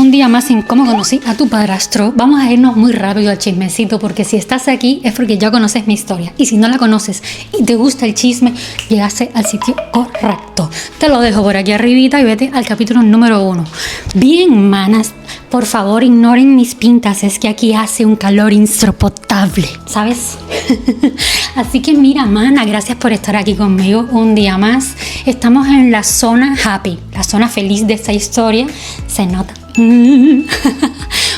un día más en Cómo conocí a tu padrastro. Vamos a irnos muy rápido al chismecito, porque si estás aquí es porque ya conoces mi historia. Y si no la conoces y te gusta el chisme, llegaste al sitio correcto. Te lo dejo por aquí arribita y vete al capítulo número 1. Bien, manas, por favor ignoren mis pintas, es que aquí hace un calor insoportable, ¿sabes? Así que mira, mana, gracias por estar aquí conmigo un día más. Estamos en la zona happy, la zona feliz de esta historia. Se nota.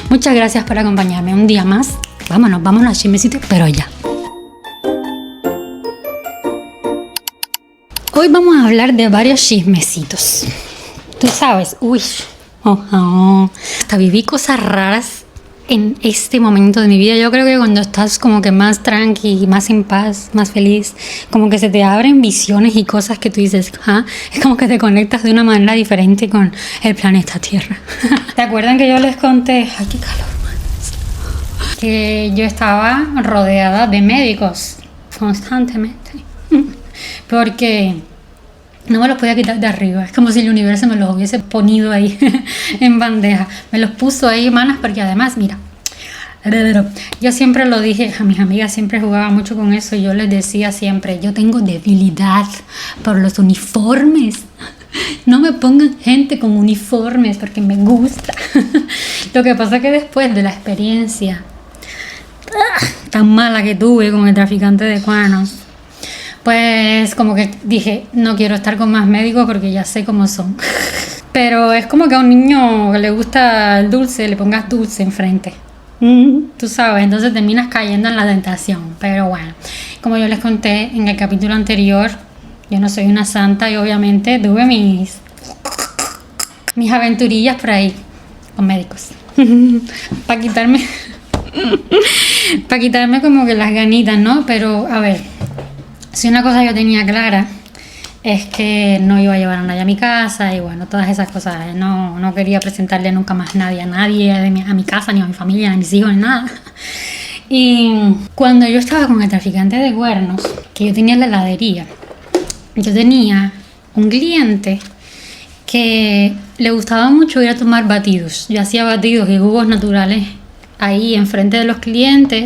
Muchas gracias por acompañarme un día más. Vámonos al chismecito, pero ya. Hoy vamos a hablar de varios chismecitos. Tú sabes, hasta viví cosas raras en este momento de mi vida. Yo creo que cuando estás como que más tranqui, más en paz, más feliz, como que se te abren visiones y cosas que tú dices, es como que te conectas de una manera diferente con el planeta Tierra. ¿Te acuerdan que yo les conté? Ay, qué calor, man. Que yo estaba rodeada de médicos constantemente. Porque no me los podía quitar de arriba. Es como si el universo me los hubiese ponido ahí en bandeja. Me los puso ahí, manas, porque además, mira, yo siempre lo dije, a mis amigas siempre jugaba mucho con eso. Yo les decía siempre, yo tengo debilidad por los uniformes. No me pongan gente con uniformes porque me gusta. Lo que pasa es que después de la experiencia tan mala que tuve con el traficante de cuernos, pues como que dije, no quiero estar con más médicos porque ya sé cómo son. Pero es como que a un niño que le gusta el dulce, le pongas dulce enfrente. Tú sabes, entonces terminas cayendo en la tentación. Pero bueno, como yo les conté en el capítulo anterior, yo no soy una santa y obviamente tuve mis aventurillas por ahí con médicos. Para quitarme como que las ganitas, ¿no? Pero a ver, si una cosa yo tenía clara es que no iba a llevar a nadie a mi casa y bueno, todas esas cosas. No quería presentarle nunca más a nadie a mi casa, ni a mi familia, ni a mis hijos, ni nada. Y cuando yo estaba con el traficante de cuernos, que yo tenía en la heladería, yo tenía un cliente que le gustaba mucho ir a tomar batidos. Yo hacía batidos y jugos naturales ahí enfrente de los clientes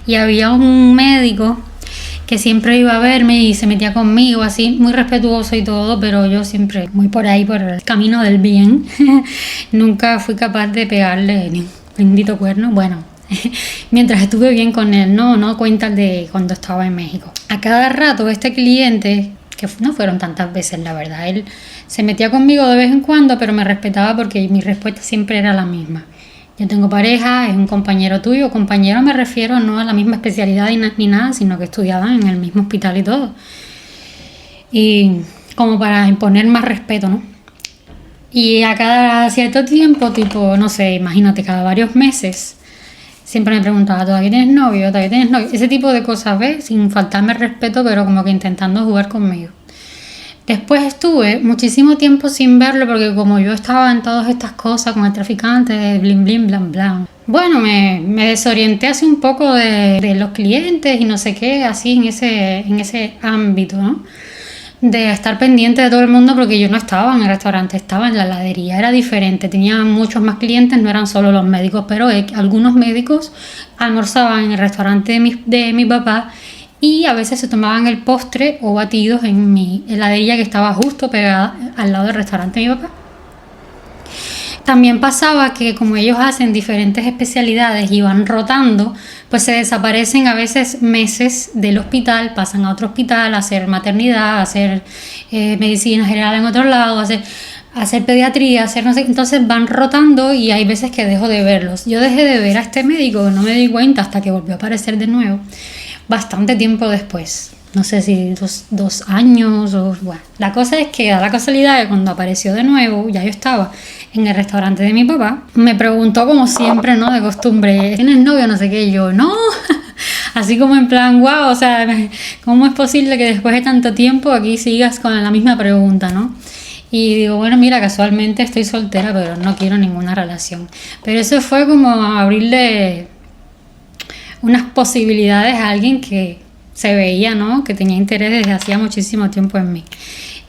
y había un médico que siempre iba a verme y se metía conmigo así, muy respetuoso y todo, pero yo siempre muy por ahí, por el camino del bien. Nunca fui capaz de pegarle ni un bendito cuerno. Bueno, mientras estuve bien con él, no cuentas de cuando estaba en México. A cada rato este cliente, que no fueron tantas veces la verdad, él se metía conmigo de vez en cuando, pero me respetaba porque mi respuesta siempre era la misma. Yo tengo pareja, es un compañero tuyo. Compañero me refiero no a la misma especialidad ni nada, sino que estudiaban en el mismo hospital y todo. Y como para imponer más respeto, ¿no? Y a cada cierto tiempo, tipo, no sé, imagínate, cada varios meses, siempre me preguntaba, ¿todavía tienes novio? ¿Todavía tienes novio? Ese tipo de cosas, ¿ves? Sin faltarme respeto, pero como que intentando jugar conmigo. Después estuve muchísimo tiempo sin verlo porque como yo estaba en todas estas cosas con el traficante, blin blin blan blan. Bueno, me desorienté así un poco de los clientes y no sé qué, así en ese ámbito, ¿no? De estar pendiente de todo el mundo porque yo no estaba en el restaurante, estaba en la heladería, era diferente, tenía muchos más clientes, no eran solo los médicos, pero algunos médicos almorzaban en el restaurante de mi papá. Y a veces se tomaban el postre o batidos en mi heladería que estaba justo pegada al lado del restaurante de mi papá. También pasaba que como ellos hacen diferentes especialidades y van rotando, pues se desaparecen a veces meses del hospital, pasan a otro hospital a hacer maternidad, a hacer medicina general en otro lado, a hacer pediatría, hacer no sé, entonces van rotando y hay veces que dejo de verlos. Yo dejé de ver a este médico, no me di cuenta hasta que volvió a aparecer de nuevo. Bastante tiempo después, no sé si dos años o bueno. La cosa es que da la casualidad que cuando apareció de nuevo, ya yo estaba en el restaurante de mi papá, me preguntó como siempre, ¿no? De costumbre, ¿tienes novio? No sé qué, y yo, no, así como en plan, wow, o sea, ¿cómo es posible que después de tanto tiempo aquí sigas con la misma pregunta, ¿no? Y digo, bueno, mira, casualmente estoy soltera, pero no quiero ninguna relación. Pero eso fue como abrirle unas posibilidades a alguien que se veía, ¿no? Que tenía interés desde hacía muchísimo tiempo en mí.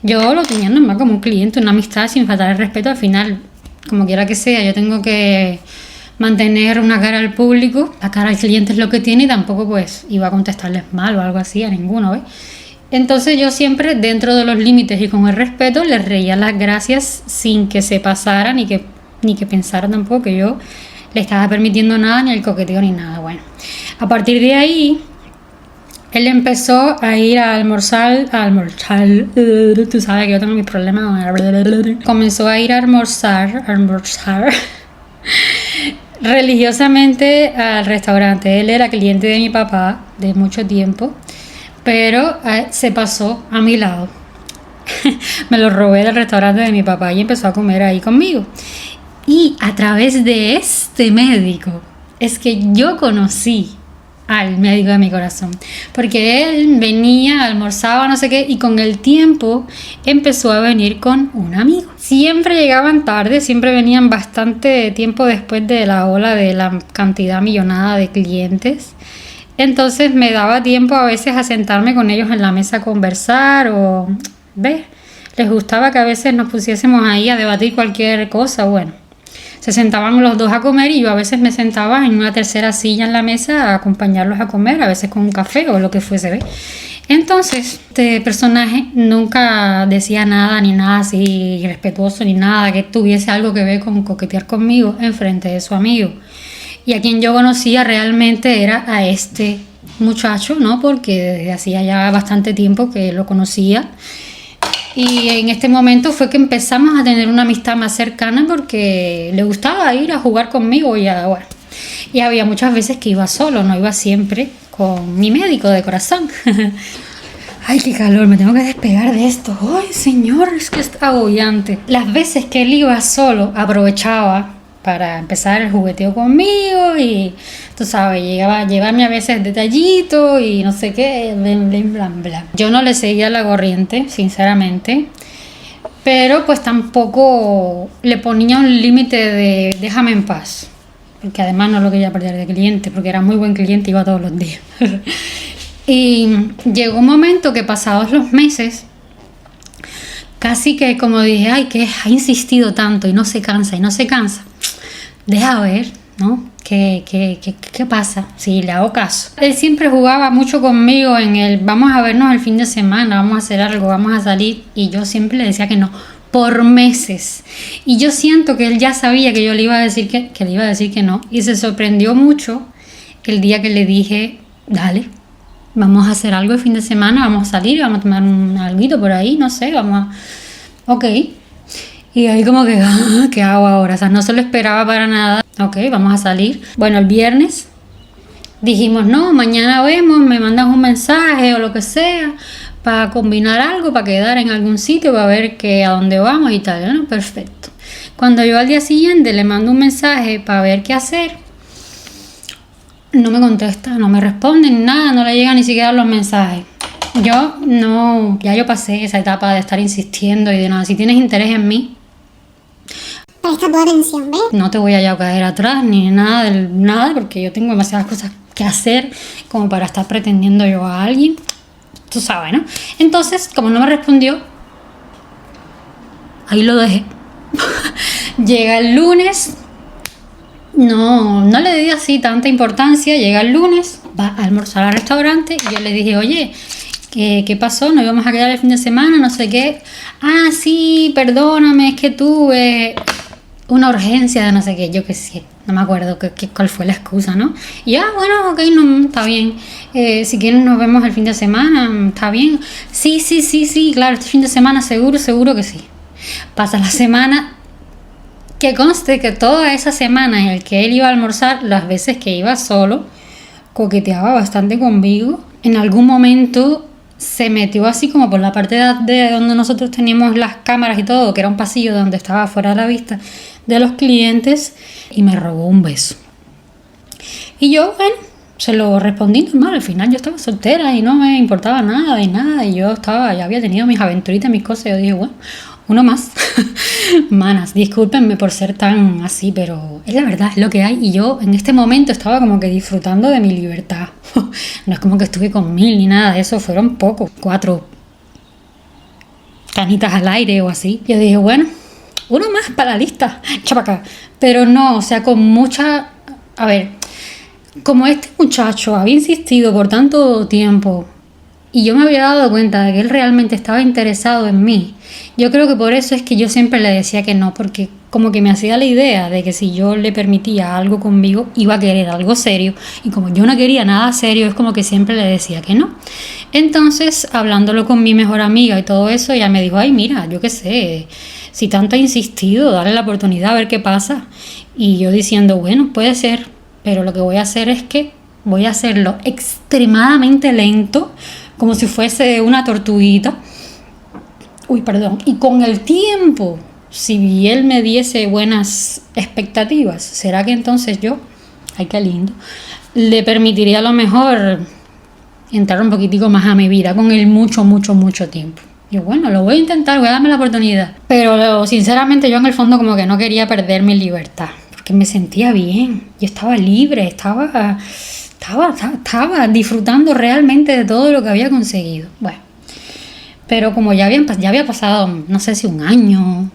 Yo lo tenía normal como un cliente, una amistad sin faltar el respeto. Al final como quiera que sea, yo tengo que mantener una cara al público, la cara al cliente es lo que tiene y tampoco pues iba a contestarles mal o algo así a ninguno, ¿ves? Entonces yo siempre dentro de los límites y con el respeto les reía las gracias sin que se pasara ni que pensara tampoco que yo le estaba permitiendo nada, ni el coqueteo ni nada. Bueno, a partir de ahí él empezó a ir a almorzar, tú sabes que yo tengo mis problemas, comenzó a ir a almorzar religiosamente al restaurante. Él era cliente de mi papá de mucho tiempo, pero se pasó a mi lado. Me lo robé del restaurante de mi papá y empezó a comer ahí conmigo. Y a través de este médico es que yo conocí al médico de mi corazón, porque él venía, almorzaba, no sé qué, y con el tiempo empezó a venir con un amigo. Siempre llegaban tarde, siempre venían bastante tiempo después de la ola de la cantidad millonada de clientes. Entonces me daba tiempo a veces a sentarme con ellos en la mesa a conversar o, ¿ves? Les gustaba que a veces nos pusiésemos ahí a debatir cualquier cosa. Bueno, se sentaban los dos a comer y yo a veces me sentaba en una tercera silla en la mesa a acompañarlos a comer, a veces con un café o lo que fuese, ¿ves? Entonces, este personaje nunca decía nada, ni nada así irrespetuoso, ni nada que tuviese algo que ver con coquetear conmigo en frente de su amigo. Y a quien yo conocía realmente era a este muchacho, ¿no? Porque desde hacía ya bastante tiempo que lo conocía. Y en este momento fue que empezamos a tener una amistad más cercana porque le gustaba ir a jugar conmigo y había muchas veces que iba solo, no iba siempre con mi médico de corazón. Ay, qué calor, me tengo que despegar de esto. Ay, señor, es que está agobiante. Las veces que él iba solo, aprovechaba para empezar el jugueteo conmigo y, tú sabes, llegaba a llevarme a veces detallitos y no sé qué, bla, bla. Yo no le seguía la corriente, sinceramente, pero pues tampoco le ponía un límite de déjame en paz, porque además no lo quería perder de cliente, porque era muy buen cliente, iba todos los días. Y llegó un momento que pasados los meses, casi que como dije, ay, que ha insistido tanto y no se cansa, deja ver, ¿no? ¿Qué pasa? Si le hago caso. Él siempre jugaba mucho conmigo en el vamos a vernos el fin de semana, vamos a hacer algo, vamos a salir, y yo siempre le decía que no, por meses. Y yo siento que él ya sabía que yo le iba a decir que le iba a decir que no, y se sorprendió mucho el día que le dije, dale, vamos a hacer algo el fin de semana, vamos a salir, vamos a tomar un alguito por ahí, no sé, ok. Y ahí como que, ¿qué hago ahora? O sea, no se lo esperaba para nada. Ok, vamos a salir. Bueno, el viernes dijimos, no, mañana vemos, me mandas un mensaje o lo que sea para combinar algo, para quedar en algún sitio, para ver a dónde vamos y tal, ¿no? Perfecto. Cuando yo al día siguiente le mando un mensaje para ver qué hacer, no me contesta, no me responde ni nada, no le llegan ni siquiera los mensajes. Ya yo pasé esa etapa de estar insistiendo y de nada. Si tienes interés en mí, presta tu atención, ¿ves? no te voy a ya caer atrás ni nada, porque yo tengo demasiadas cosas que hacer como para estar pretendiendo yo a alguien, tú sabes, ¿no? Entonces, como no me respondió, ahí lo dejé. Llega el lunes, no le di así tanta importancia. Llega el lunes, va a almorzar al restaurante y yo le dije, oye, ¿qué pasó? Nos íbamos a quedar el fin de semana, no sé qué. Ah, sí, perdóname, es que tuve una urgencia de no sé qué, yo qué sé, no me acuerdo cuál fue la excusa, ¿no? Y ya, bueno, ok, no, está bien. Si quieren nos vemos el fin de semana, está bien. Sí, claro, este fin de semana seguro que sí. Pasa la semana, que conste que toda esa semana en el que él iba a almorzar, las veces que iba solo, coqueteaba bastante conmigo. En algún momento se metió así como por la parte de donde nosotros teníamos las cámaras y todo, que era un pasillo donde estaba fuera de la vista de los clientes, y me robó un beso. Y yo, bueno, se lo respondí normal. Al final yo estaba soltera y no me importaba nada de nada, y ya había tenido mis aventuritas, mis cosas, y yo dije, bueno, uno más. Manas, discúlpenme por ser tan así, pero es la verdad, es lo que hay. Y yo en este momento estaba como que disfrutando de mi libertad. No es como que estuve con 1000 ni nada de eso, fueron pocos, 4 canitas al aire o así. Yo dije, bueno, uno más para la lista, chapaca. Pero no, o sea, con mucha... A ver, como este muchacho había insistido por tanto tiempo y yo me había dado cuenta de que él realmente estaba interesado en mí, yo creo que por eso es que yo siempre le decía que no, porque como que me hacía la idea de que si yo le permitía algo conmigo, iba a querer algo serio, y como yo no quería nada serio, es como que siempre le decía que no. Entonces, hablándolo con mi mejor amiga y todo eso, ella me dijo, ay, mira, yo qué sé, si tanto ha insistido, dale la oportunidad a ver qué pasa. Y yo diciendo, bueno, puede ser, pero lo que voy a hacer es que voy a hacerlo extremadamente lento, como si fuese una tortuguita. Uy, perdón. Y con el tiempo, si él me diese buenas expectativas, ¿será que entonces yo, ay, qué lindo, le permitiría a lo mejor entrar un poquitico más a mi vida con él mucho tiempo? Yo, bueno, lo voy a intentar, voy a darme la oportunidad. Pero sinceramente yo en el fondo como que no quería perder mi libertad, porque me sentía bien, yo estaba libre, estaba disfrutando realmente de todo lo que había conseguido. Bueno, pero como ya había pasado, no sé si un año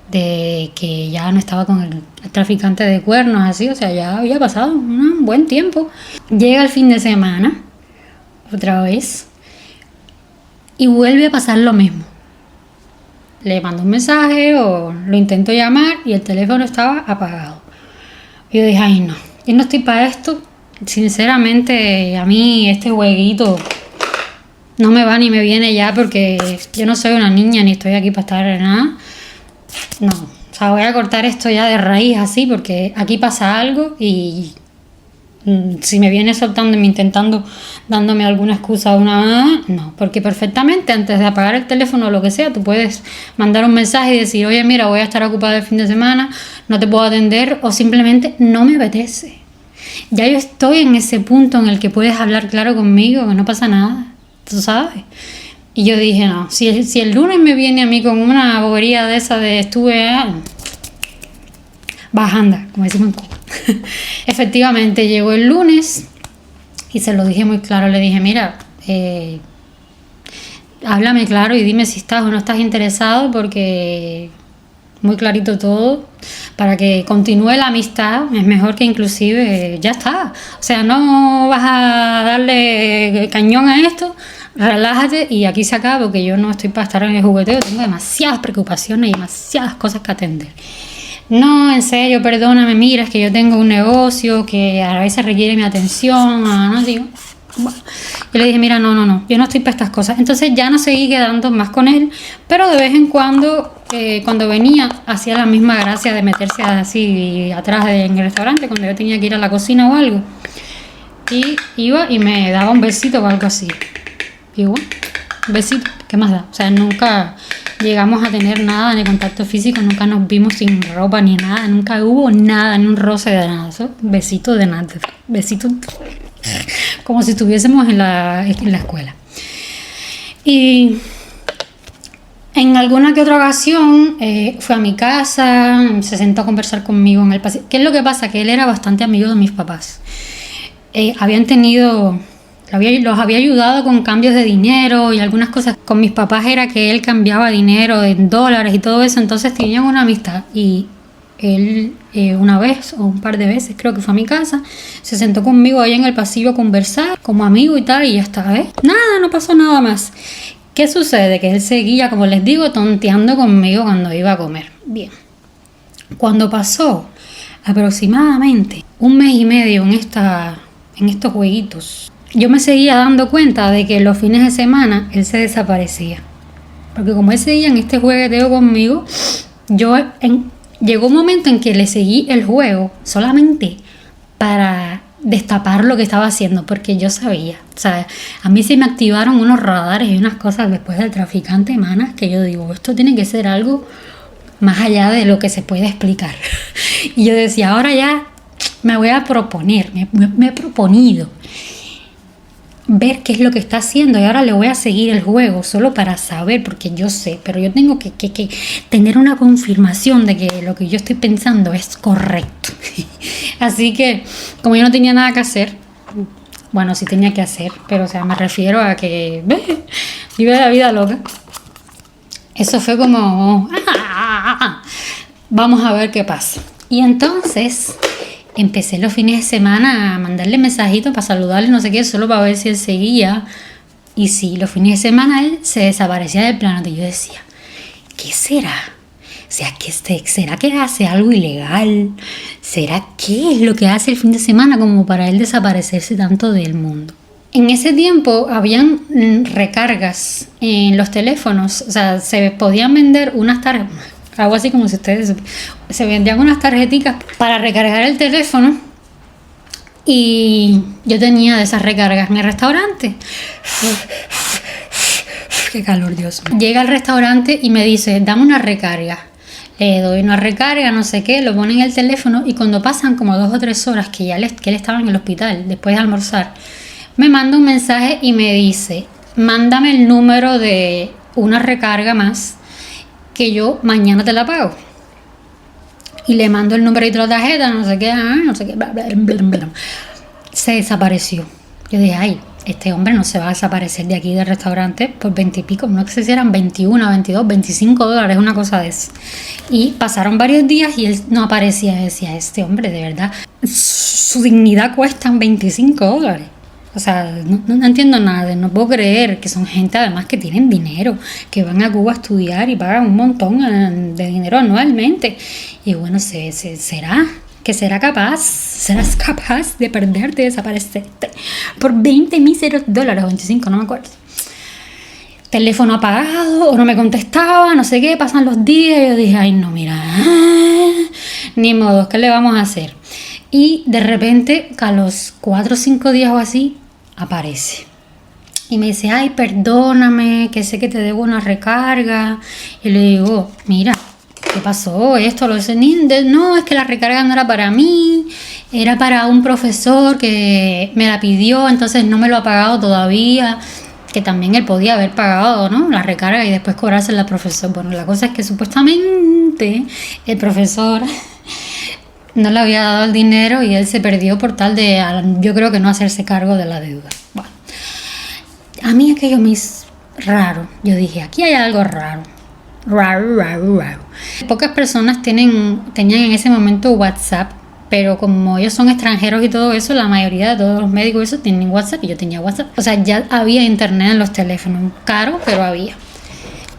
de que ya no estaba con el traficante de cuernos, así, o sea, ya había pasado un buen tiempo. Llega el fin de semana, otra vez, y vuelve a pasar lo mismo. Le mando un mensaje o lo intento llamar y el teléfono estaba apagado. Yo dije, ay no, yo no estoy para esto. Sinceramente, a mí este jueguito no me va ni me viene ya, porque yo no soy una niña ni estoy aquí para estar en nada. No, o sea, voy a cortar esto ya de raíz así, porque aquí pasa algo y si me viene soltando y intentando, dándome alguna excusa o una... No, porque perfectamente antes de apagar el teléfono o lo que sea, tú puedes mandar un mensaje y decir, oye, mira, voy a estar ocupada el fin de semana, no te puedo atender, o simplemente no me apetece. Ya yo estoy en ese punto en el que puedes hablar claro conmigo, que no pasa nada, tú sabes. Y yo dije, no, si el lunes me viene a mí con una bobería de esa de estuve bajando, como decimos en Cuba. Efectivamente, llegó el lunes y se lo dije muy claro, le dije, mira, háblame claro y dime si estás o no estás interesado, porque muy clarito todo, para que continúe la amistad, es mejor que inclusive ya está, o sea, no vas a darle cañón a esto, relájate y aquí se acaba, porque yo no estoy para estar en el jugueteo, tengo demasiadas preocupaciones y demasiadas cosas que atender. No, en serio, perdóname, mira, es que yo tengo un negocio que a veces requiere mi atención, no digo. Bueno, yo le dije, mira, no, yo no estoy para estas cosas. Entonces ya no seguí quedando más con él, pero de vez en cuando, cuando venía, hacía la misma gracia de meterse así atrás en el restaurante, cuando yo tenía que ir a la cocina o algo. Y iba y me daba un besito o algo así. Y bueno, un besito, ¿qué más da? O sea, nunca llegamos a tener nada, ni contacto físico, nunca nos vimos sin ropa ni nada, nunca hubo nada, ni un roce de nada. Eso, besito de nada, besito como si estuviésemos en la escuela. Y en alguna que otra ocasión fue a mi casa, se sentó a conversar conmigo en el pasillo. ¿Qué es lo que pasa? Que él era bastante amigo de mis papás. Los había ayudado con cambios de dinero y algunas cosas. Con mis papás era que él cambiaba dinero en dólares y todo eso, entonces tenían una amistad. Y él una vez o un par de veces, creo que fue a mi casa, se sentó conmigo ahí en el pasillo a conversar como amigo y tal, y ya está, nada, no pasó nada más. ¿Qué sucede? Que él seguía, como les digo, tonteando conmigo cuando iba a comer. Bien, cuando pasó aproximadamente un mes y medio en estos jueguitos, yo me seguía dando cuenta de que los fines de semana él se desaparecía. Porque como él seguía en este jugueteo conmigo, llegó un momento en que le seguí el juego solamente para destapar lo que estaba haciendo, porque yo sabía, o sea, a mí se me activaron unos radares y unas cosas después del traficante, manas, que yo digo, esto tiene que ser algo más allá de lo que se puede explicar. Y yo decía, ahora ya me voy a proponer, me he proponido ver qué es lo que está haciendo, y ahora le voy a seguir el juego solo para saber, porque yo sé, pero yo tengo que tener una confirmación de que lo que yo estoy pensando es correcto. Así que, como yo no tenía nada que hacer, bueno, sí tenía que hacer, pero o sea, me refiero a que vive la vida loca. Eso fue como vamos a ver qué pasa. Y entonces empecé los fines de semana a mandarle mensajitos para saludarle, no sé qué, solo para ver si él seguía. Y sí, los fines de semana él se desaparecía del planeta. Y yo decía, ¿qué será? O sea, ¿será que hace algo ilegal? ¿Será qué es lo que hace el fin de semana como para él desaparecerse tanto del mundo? En ese tiempo habían recargas en los teléfonos. O sea, se podían vender unas tarjetas, algo así como si ustedes... Se vendían unas tarjeticas para recargar el teléfono. Y yo tenía de esas recargas en el restaurante. Qué calor, Dios mío. Llega al restaurante y me dice, dame una recarga. Le doy una recarga, no sé qué, lo pone en el teléfono y cuando pasan como 2 o 3 horas que él estaba en el hospital, después de almorzar, me manda un mensaje y me dice, mándame el número de una recarga más que yo mañana te la pago. Y le mando el numerito de la tarjeta, no sé qué, bla, bla, bla, bla. Se desapareció. Yo dije, ay, este hombre no se va a desaparecer de aquí del restaurante por 20 y pico, no sé si eran 21, 22, 25 dólares, una cosa de eso. Y pasaron varios días y él no aparecía. Yo decía, este hombre, de verdad, su dignidad cuesta 25 dólares. O sea, no entiendo nada, no puedo creer que son gente además que tienen dinero, que van a Cuba a estudiar y pagan un montón de dinero anualmente. Y bueno, ¿será que serás capaz de perderte, desaparecerte por 20 míseros dólares o 25, no me acuerdo? Teléfono apagado o no me contestaba, no sé qué, pasan los días y yo dije, ay no, mira, ni modo, ¿qué le vamos a hacer? Y de repente, a los 4 o 5 días o así, aparece. Y me dice, ay, perdóname, que sé que te debo una recarga. Y le digo, mira, ¿qué pasó? Esto lo sé. No, es que la recarga no era para mí, era para un profesor que me la pidió, entonces no me lo ha pagado todavía. Que también él podía haber pagado, ¿no?, la recarga y después cobrársela al profesor. Bueno, la cosa es que supuestamente el profesor no le había dado el dinero y él se perdió por tal de, yo creo que no hacerse cargo de la deuda. Bueno, a mí aquello me hizo raro. Yo dije, aquí hay algo raro. Raro. Pocas personas tenían en ese momento WhatsApp, pero como ellos son extranjeros y todo eso, la mayoría de todos los médicos eso tienen WhatsApp y yo tenía WhatsApp. O sea, ya había internet en los teléfonos, caro, pero había.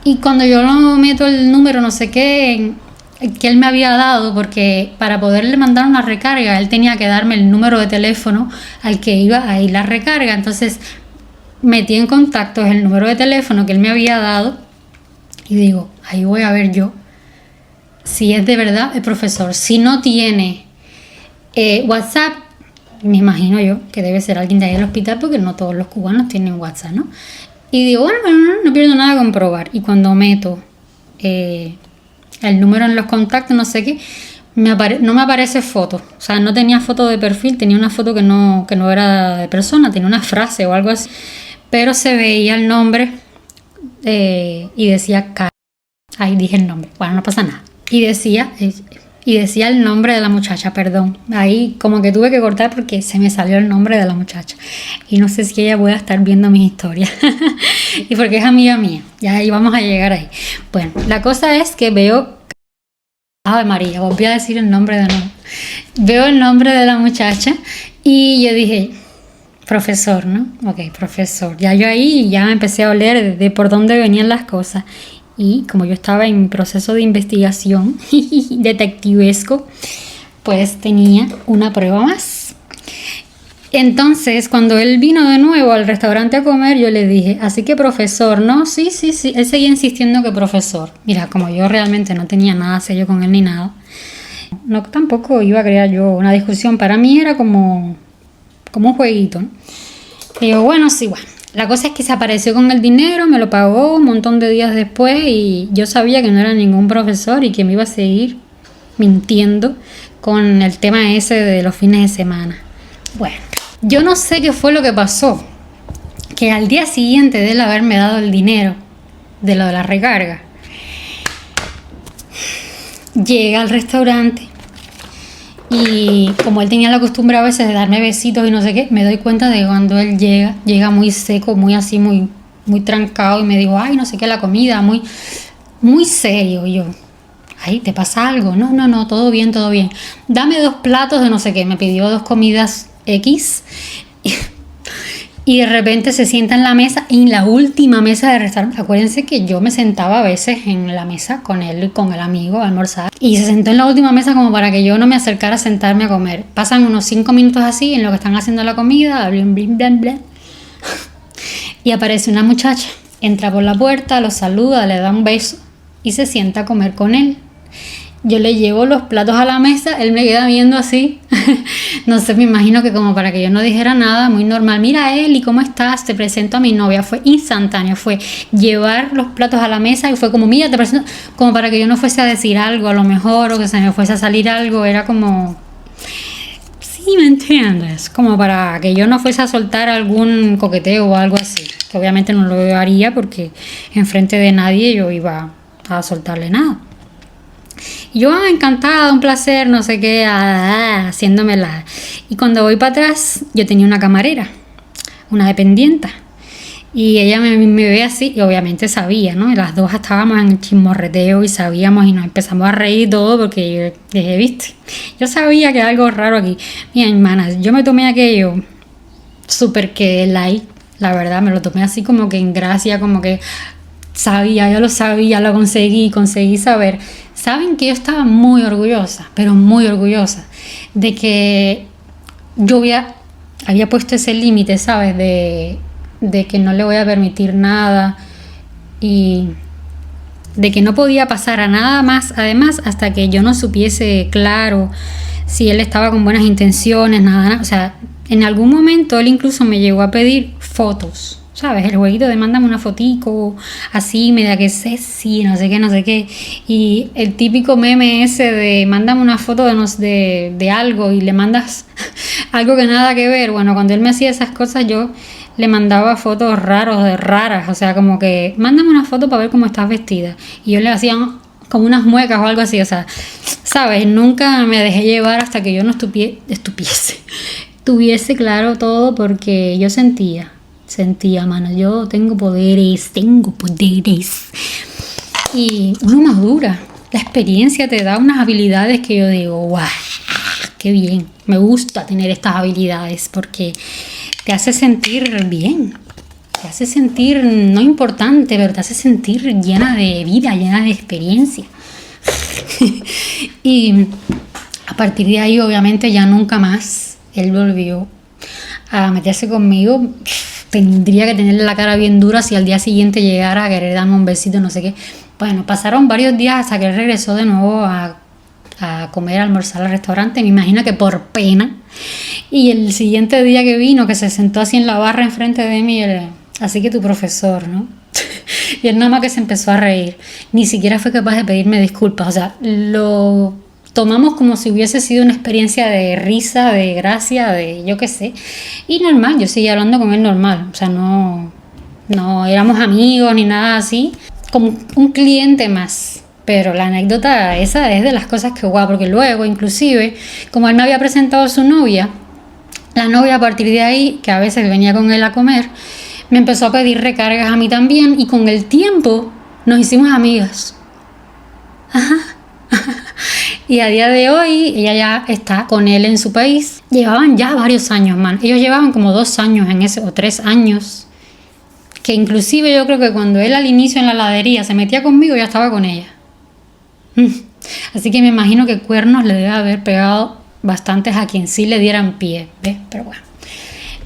Y cuando yo lo meto el número, no sé qué, que él me había dado, porque para poderle mandar una recarga, él tenía que darme el número de teléfono al que iba a ir la recarga. Entonces metí en contactos el número de teléfono que él me había dado y digo, ahí voy a ver yo si es de verdad el profesor. Si no tiene WhatsApp, me imagino yo que debe ser alguien de ahí del hospital, porque no todos los cubanos tienen WhatsApp, ¿no? Y digo, bueno, no pierdo nada a comprobar. Y cuando meto el número en los contactos, no sé qué, no me aparece foto. O sea, no tenía foto de perfil, tenía una foto que no era de persona, tenía una frase o algo así. Pero se veía el nombre y decía Karen. Ahí dije el nombre. Bueno, no pasa nada. Y decía el nombre de la muchacha, perdón. Ahí como que tuve que cortar porque se me salió el nombre de la muchacha. Y no sé si ella pueda estar viendo mis historias. Y porque es amiga mía. Ya ahí vamos a llegar ahí. Bueno, la cosa es que veo... Ave María, volví a decir el nombre de nuevo. Veo el nombre de la muchacha y yo dije, profesor, ¿no? Ok, profesor. Ya yo ahí ya empecé a oler de por dónde venían las cosas. Y como yo estaba en proceso de investigación detectivesco, pues tenía una prueba más. Entonces, cuando él vino de nuevo al restaurante a comer, yo le dije, así que profesor, ¿no? Sí. Él seguía insistiendo que profesor. Mira, como yo realmente no tenía nada serio con él ni nada, no tampoco iba a crear yo una discusión. Para mí era como un jueguito, ¿no? Y digo, bueno, sí, bueno. La cosa es que se apareció con el dinero, me lo pagó un montón de días después y yo sabía que no era ningún profesor y que me iba a seguir mintiendo con el tema ese de los fines de semana. Bueno, yo no sé qué fue lo que pasó, que al día siguiente de él haberme dado el dinero de lo de la recarga, llega al restaurante y como él tenía la costumbre a veces de darme besitos y no sé qué, me doy cuenta de que cuando él llega muy seco, muy así, muy trancado y me dijo, ay, no sé qué, la comida, muy serio. Y yo, Ay, ¿te pasa algo? No, no, no, todo bien, todo bien. Dame 2 platos de no sé qué. Me pidió 2 comidas X. Y de repente se sienta en la mesa, en la última mesa del restaurante. Acuérdense que yo me sentaba a veces en la mesa con él y con el amigo a almorzar. Y se sentó en la última mesa como para que yo no me acercara a sentarme a comer. Pasan unos 5 minutos así en lo que están haciendo la comida. Blim, blim, blim, blim. Y aparece una muchacha. Entra por la puerta, lo saluda, le da un beso y se sienta a comer con él. Yo le llevo los platos a la mesa, él me queda viendo así. No sé, me imagino que como para que yo no dijera nada, muy normal. Mira, Eli, ¿cómo estás? Te presento a mi novia. Fue instantáneo, fue llevar los platos a la mesa y fue como, mira, te presento, como para que yo no fuese a decir algo a lo mejor o que se me fuese a salir algo. Era como, sí, ¿me entiendes? Como para que yo no fuese a soltar algún coqueteo o algo así. Que obviamente no lo haría porque enfrente de nadie yo iba a soltarle nada. Y yo, encantada, un placer, no sé qué, haciéndomela. Y cuando voy para atrás, yo tenía una camarera, una dependienta. Y ella me ve así, y obviamente sabía, ¿no? Y las dos estábamos en el chismorreteo y sabíamos y nos empezamos a reír todo porque yo dije, viste, yo sabía que había algo raro aquí. Mira, hermanas, yo me tomé aquello súper que light, la verdad, me lo tomé así como que en gracia, como que sabía, yo lo sabía, lo conseguí saber. Saben que yo estaba muy orgullosa, pero muy orgullosa de que yo había puesto ese límite, ¿sabes? De que no le voy a permitir nada y de que no podía pasar a nada más, además, hasta que yo no supiese claro si él estaba con buenas intenciones, nada. O sea, en algún momento él incluso me llegó a pedir fotos, ¿sabes? El jueguito de mándame una fotico, así, media que sé, sí, no sé qué, no sé qué. Y el típico meme ese de mándame una foto de algo y le mandas algo que nada que ver. Bueno, cuando él me hacía esas cosas yo le mandaba fotos raras, o sea, como que mándame una foto para ver cómo estás vestida. Y yo le hacía como unas muecas o algo así, o sea, ¿sabes? Nunca me dejé llevar hasta que yo no tuviese claro todo porque yo sentía, mano, yo tengo poderes. Y uno madura, la experiencia te da unas habilidades que yo digo, guau, qué bien, me gusta tener estas habilidades porque te hace sentir bien, te hace sentir no importante, pero te hace sentir llena de vida, llena de experiencia. Y a partir de ahí, obviamente, ya nunca más él volvió a meterse conmigo. Tendría que tenerle la cara bien dura si al día siguiente llegara a querer darme un besito, no sé qué. Bueno, pasaron varios días hasta que él regresó de nuevo a comer, a almorzar al restaurante, me imagino que por pena. Y el siguiente día que vino, que se sentó así en la barra enfrente de mí, así que tu profesor, ¿no? Y él nada más que se empezó a reír. Ni siquiera fue capaz de pedirme disculpas. O sea, lo tomamos como si hubiese sido una experiencia de risa, de gracia, de yo qué sé. Y normal, yo seguía hablando con él normal. O sea, no éramos amigos ni nada así. Como un cliente más. Pero la anécdota esa es de las cosas que guau, porque luego inclusive, como él me había presentado a su novia, la novia a partir de ahí, que a veces venía con él a comer, me empezó a pedir recargas a mí también y con el tiempo nos hicimos amigas. Ajá. Y a día de hoy ella ya está con él en su país. Llevaban ya varios años, man. Ellos llevaban como 2 años en ese, o 3 años. Que inclusive yo creo que cuando él al inicio en la heladería se metía conmigo, ya estaba con ella. Así que me imagino que cuernos le debe haber pegado bastantes a quien sí le dieran pie, ¿ves? Pero bueno.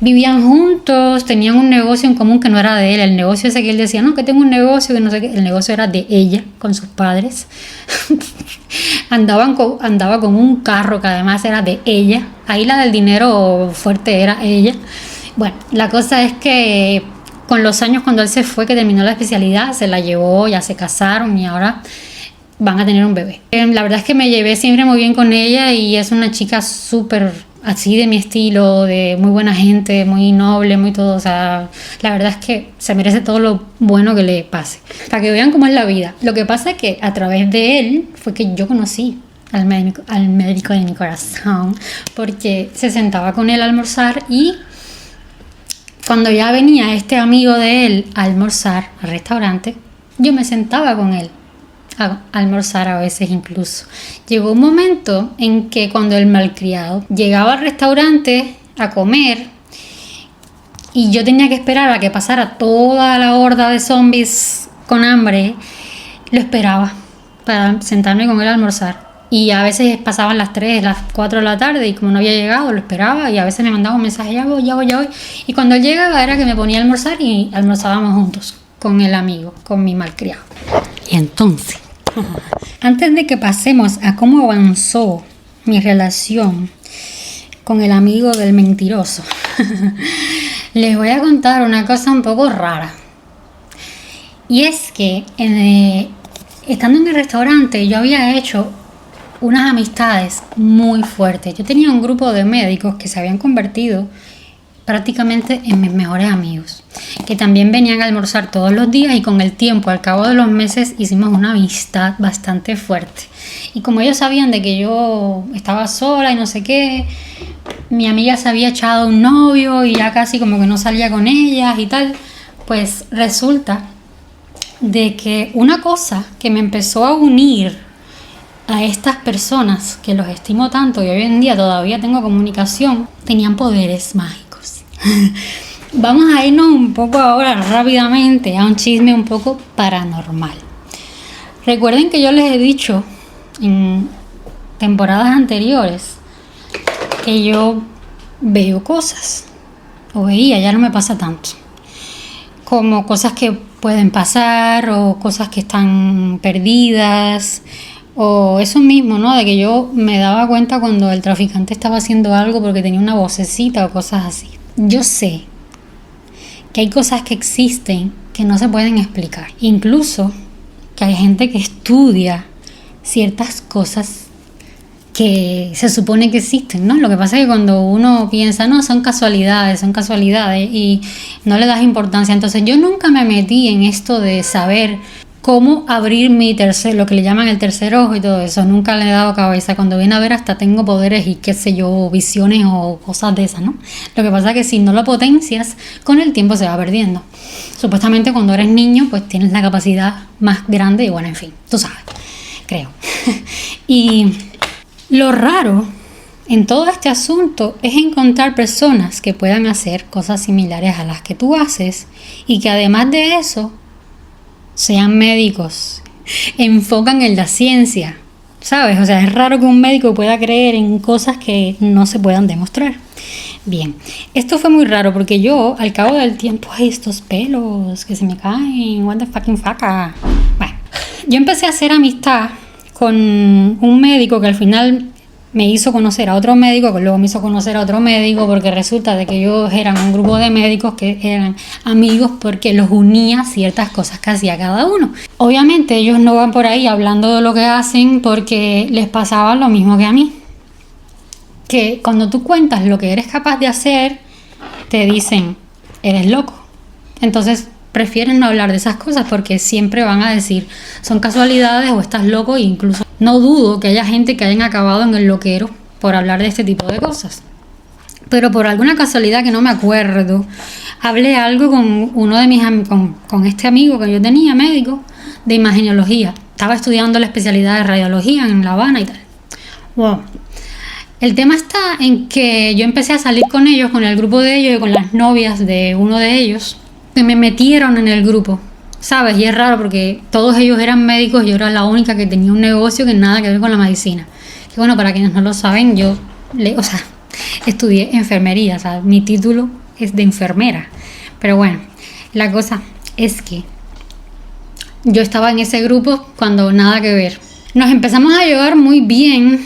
Vivían juntos, tenían un negocio en común que no era de él. El negocio ese que él decía, no, que tengo un negocio, que no sé qué. El negocio era de ella, con sus padres. Andaba con un carro que además era de ella. Ahí la del dinero fuerte era ella. Bueno, la cosa es que con los años, cuando él se fue, que terminó la especialidad, se la llevó, ya se casaron y ahora van a tener un bebé. La verdad es que me llevé siempre muy bien con ella y es una chica súper así de mi estilo, de muy buena gente, muy noble, muy todo. O sea, la verdad es que se merece todo lo bueno que le pase. Para que vean cómo es la vida. Lo que pasa es que a través de él fue que yo conocí al médico de mi corazón, porque se sentaba con él a almorzar y cuando ya venía este amigo de él a almorzar al restaurante, yo me sentaba con él a almorzar a veces incluso. Llegó un momento en que cuando el malcriado llegaba al restaurante a comer y yo tenía que esperar a que pasara toda la horda de zombies con hambre, lo esperaba para sentarme con él a almorzar. Y a veces pasaban las 3, las 4 de la tarde y como no había llegado, lo esperaba y a veces me mandaba un mensaje, ya voy. Y cuando él llegaba era que me ponía a almorzar y almorzábamos juntos con el amigo, con mi malcriado. Y entonces, antes de que pasemos a cómo avanzó mi relación con el amigo del mentiroso, les voy a contar una cosa un poco rara. Y es que estando en el restaurante yo había hecho unas amistades muy fuertes. Yo tenía un grupo de médicos que se habían convertido prácticamente en mis mejores amigos, que también venían a almorzar todos los días y con el tiempo, al cabo de los meses, hicimos una amistad bastante fuerte. Y como ellos sabían de que yo estaba sola y no sé qué, mi amiga se había echado un novio y ya casi como que no salía con ellas y tal, pues resulta de que una cosa que me empezó a unir a estas personas que los estimo tanto y hoy en día todavía tengo comunicación, tenían poderes mágicos. Vamos a irnos un poco ahora rápidamente a un chisme un poco paranormal. Recuerden que yo les he dicho en temporadas anteriores que yo veo cosas, o veía, ya no me pasa tanto, como cosas que pueden pasar o cosas que están perdidas. O eso mismo, ¿no? De que yo me daba cuenta cuando el traficante estaba haciendo algo porque tenía una vocecita o cosas así. Yo sé que hay cosas que existen que no se pueden explicar. Incluso que hay gente que estudia ciertas cosas que se supone que existen, ¿no? Lo que pasa es que cuando uno piensa, no, son casualidades y no le das importancia. Entonces yo nunca me metí en esto de saber cómo abrir lo que le llaman el tercer ojo y todo eso. Nunca le he dado cabeza. Cuando viene a ver hasta tengo poderes y qué sé yo, visiones o cosas de esas, ¿no? Lo que pasa es que si no lo potencias, con el tiempo se va perdiendo. Supuestamente cuando eres niño, pues tienes la capacidad más grande y bueno, en fin, tú sabes, creo. Y lo raro en todo este asunto es encontrar personas que puedan hacer cosas similares a las que tú haces y que además de eso sean médicos, enfocan en la ciencia, ¿sabes? O sea, es raro que un médico pueda creer en cosas que no se puedan demostrar. Bien, esto fue muy raro porque yo, al cabo del tiempo, ay, estos pelos que se me caen, what the fucking faca. Bueno, yo empecé a hacer amistad con un médico que al final me hizo conocer a otro médico, que luego me hizo conocer a otro médico, porque resulta de que ellos eran un grupo de médicos que eran amigos porque los unía ciertas cosas que hacía cada uno. Obviamente ellos no van por ahí hablando de lo que hacen porque les pasaba lo mismo que a mí. Que cuando tú cuentas lo que eres capaz de hacer, te dicen, eres loco. Entonces prefieren no hablar de esas cosas porque siempre van a decir, son casualidades o estás loco, e incluso no dudo que haya gente que hayan acabado en el loquero por hablar de este tipo de cosas. Pero por alguna casualidad que no me acuerdo, hablé algo con uno de mis con este amigo que yo tenía, médico, de imagenología. Estaba estudiando la especialidad de radiología en La Habana y tal. Wow. El tema está en que yo empecé a salir con ellos, con el grupo de ellos y con las novias de uno de ellos, que me metieron en el grupo, ¿sabes? Y es raro porque todos ellos eran médicos y yo era la única que tenía un negocio que nada que ver con la medicina. Que bueno, para quienes no lo saben, yo estudié enfermería, o sea, mi título es de enfermera. Pero bueno, la cosa es que yo estaba en ese grupo cuando nada que ver. Nos empezamos a llevar muy bien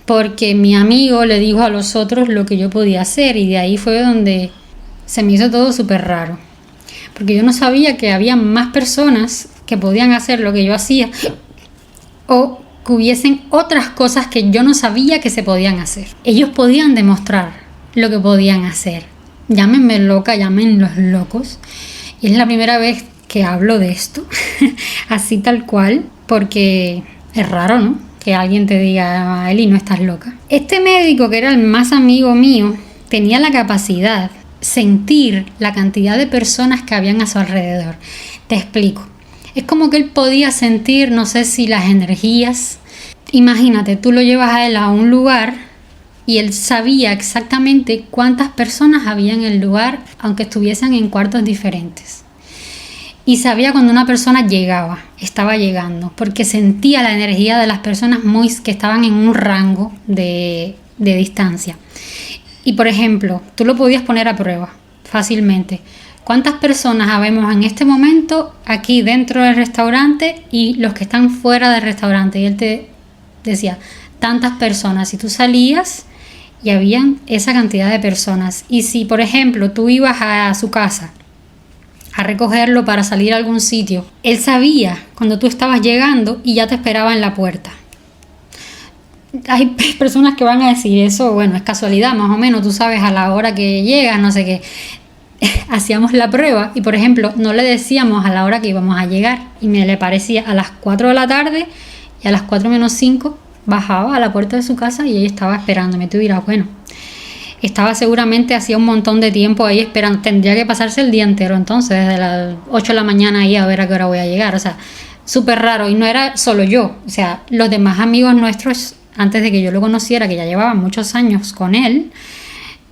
porque mi amigo le dijo a los otros lo que yo podía hacer y de ahí fue donde se me hizo todo súper raro. Porque yo no sabía que había más personas que podían hacer lo que yo hacía o que hubiesen otras cosas que yo no sabía que se podían hacer. Ellos podían demostrar lo que podían hacer. Llámenme loca, llámenlos locos. Y es la primera vez que hablo de esto, así tal cual, porque es raro, ¿no? Que alguien te diga, Eli, no estás loca. Este médico, que era el más amigo mío, tenía la capacidad sentir la cantidad de personas que habían a su alrededor. Te explico. Es como que él podía sentir, no sé si las energías. Imagínate, tú lo llevas a él a un lugar y él sabía exactamente cuántas personas había en el lugar, aunque estuviesen en cuartos diferentes. Y sabía cuando una persona llegaba, estaba llegando, porque sentía la energía de las personas que estaban en un rango de distancia. Y por ejemplo, tú lo podías poner a prueba fácilmente. ¿Cuántas personas habemos en este momento aquí dentro del restaurante y los que están fuera del restaurante? Y él te decía, tantas personas. Si tú salías y habían esa cantidad de personas. Y si, por ejemplo, tú ibas a su casa a recogerlo para salir a algún sitio, él sabía cuando tú estabas llegando y ya te esperaba en la puerta. Hay personas que van a decir eso, bueno, es casualidad, más o menos, tú sabes a la hora que llegas, no sé qué. Hacíamos la prueba y, por ejemplo, no le decíamos a la hora que íbamos a llegar y me le parecía a las 4 de la tarde y a las 4 menos 5 bajaba a la puerta de su casa y ella estaba esperándome. Tú dirás, bueno, estaba seguramente hacía un montón de tiempo ahí esperando, tendría que pasarse el día entero entonces, desde las 8 de la mañana ahí a ver a qué hora voy a llegar, o sea, súper raro. Y no era solo yo, o sea, los demás amigos nuestros, antes de que yo lo conociera, que ya llevaban muchos años con él,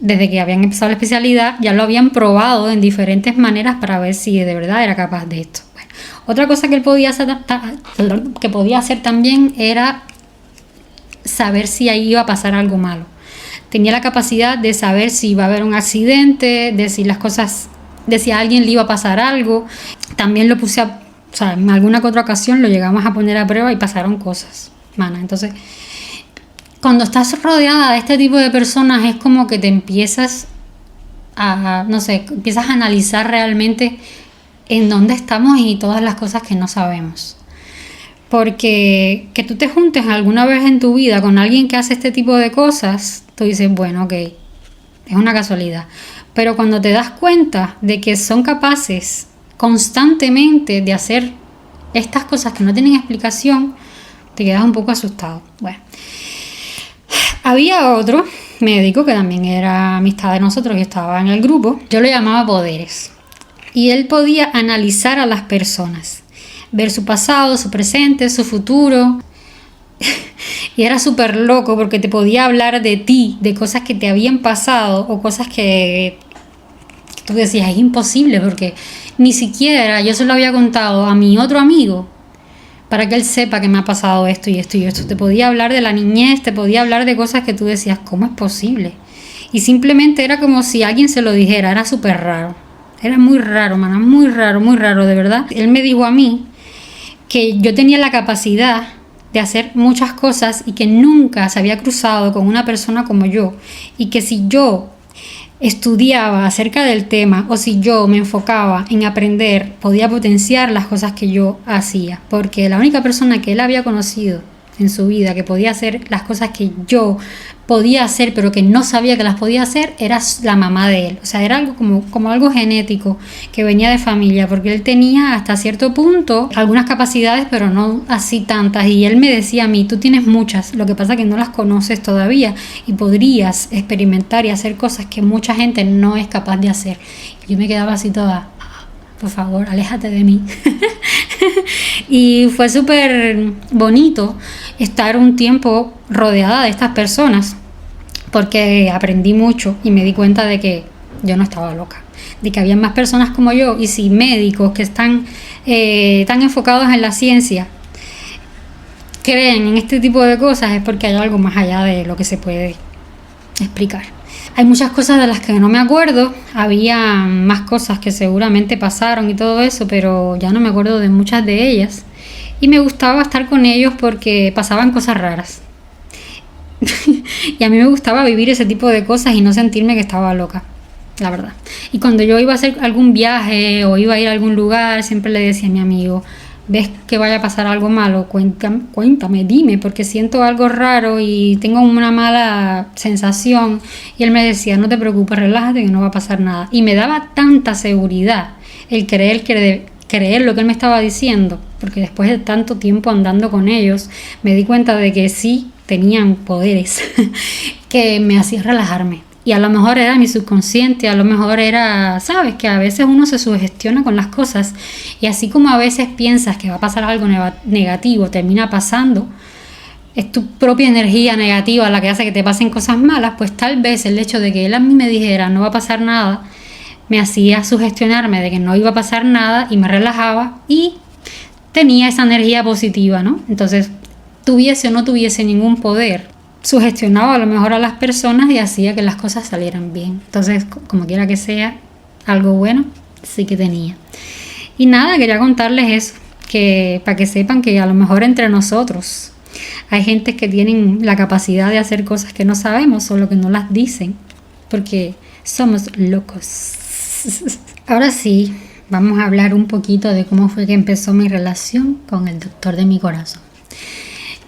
desde que habían empezado la especialidad, ya lo habían probado en diferentes maneras para ver si de verdad era capaz de esto. Bueno, otra cosa que él podía hacer también era saber si ahí iba a pasar algo malo. Tenía la capacidad de saber si iba a haber un accidente, de si las cosas, de si a alguien le iba a pasar algo. También lo puse o sea, en alguna que otra ocasión lo llegamos a poner a prueba y pasaron cosas, mana. Entonces, cuando estás rodeada de este tipo de personas es como que te empiezas empiezas a analizar realmente en dónde estamos y todas las cosas que no sabemos. Porque que tú te juntes alguna vez en tu vida con alguien que hace este tipo de cosas, tú dices, bueno, ok, es una casualidad. Pero cuando te das cuenta de que son capaces constantemente de hacer estas cosas que no tienen explicación, te quedas un poco asustado. Bueno. Había otro médico que también era amistad de nosotros, que estaba en el grupo. Yo lo llamaba Poderes. Y él podía analizar a las personas, ver su pasado, su presente, su futuro. Y era súper loco porque te podía hablar de ti, de cosas que te habían pasado o cosas que tú decías, es imposible porque ni siquiera yo se lo había contado a mi otro amigo para que él sepa que me ha pasado esto y esto y esto. Te podía hablar de la niñez, te podía hablar de cosas que tú decías, ¿cómo es posible? Y simplemente era como si alguien se lo dijera, era súper raro. Era muy raro, mana, muy raro, de verdad. Él me dijo a mí que yo tenía la capacidad de hacer muchas cosas y que nunca se había cruzado con una persona como yo. Y que si yo estudiaba acerca del tema o si yo me enfocaba en aprender, podía potenciar las cosas que yo hacía, porque la única persona que él había conocido en su vida que podía hacer las cosas que yo podía hacer pero que no sabía que las podía hacer era la mamá de él. O sea, era algo como algo genético que venía de familia, porque él tenía hasta cierto punto algunas capacidades pero no así tantas, y él me decía a mí, tú tienes muchas, lo que pasa es que no las conoces todavía y podrías experimentar y hacer cosas que mucha gente no es capaz de hacer. Y yo me quedaba así toda, por favor, aléjate de mí. Y fue súper bonito estar un tiempo rodeada de estas personas, porque aprendí mucho y me di cuenta de que yo no estaba loca, de que había más personas como yo. Y si médicos que están tan enfocados en la ciencia creen en este tipo de cosas, es porque hay algo más allá de lo que se puede explicar. Hay muchas cosas de las que no me acuerdo, había más cosas que seguramente pasaron y todo eso, pero ya no me acuerdo de muchas de ellas. Y me gustaba estar con ellos porque pasaban cosas raras. Y a mí me gustaba vivir ese tipo de cosas y no sentirme que estaba loca, la verdad. Y cuando yo iba a hacer algún viaje o iba a ir a algún lugar, siempre le decía a mi amigo, ¿ves que vaya a pasar algo malo? Cuéntame, dime, porque siento algo raro y tengo una mala sensación. Y él me decía, no te preocupes, relájate, que no va a pasar nada. Y me daba tanta seguridad el creer lo que él me estaba diciendo, porque después de tanto tiempo andando con ellos, me di cuenta de que sí tenían poderes, que me hacía relajarme. Y a lo mejor era mi subconsciente, a lo mejor era, sabes, que a veces uno se sugestiona con las cosas y así como a veces piensas que va a pasar algo negativo, termina pasando, es tu propia energía negativa la que hace que te pasen cosas malas, pues tal vez el hecho de que él a mí me dijera no va a pasar nada, me hacía sugestionarme de que no iba a pasar nada y me relajaba y tenía esa energía positiva, ¿no? Entonces, tuviese o no tuviese ningún poder, sugestionaba a lo mejor a las personas y hacía que las cosas salieran bien. Entonces, como quiera que sea, algo bueno sí que tenía. Y nada, quería contarles eso, que para que sepan que a lo mejor entre nosotros hay gente que tienen la capacidad de hacer cosas que no sabemos, solo que no las dicen, porque somos locos. Ahora sí, vamos a hablar un poquito de cómo fue que empezó mi relación con el doctor de mi corazón.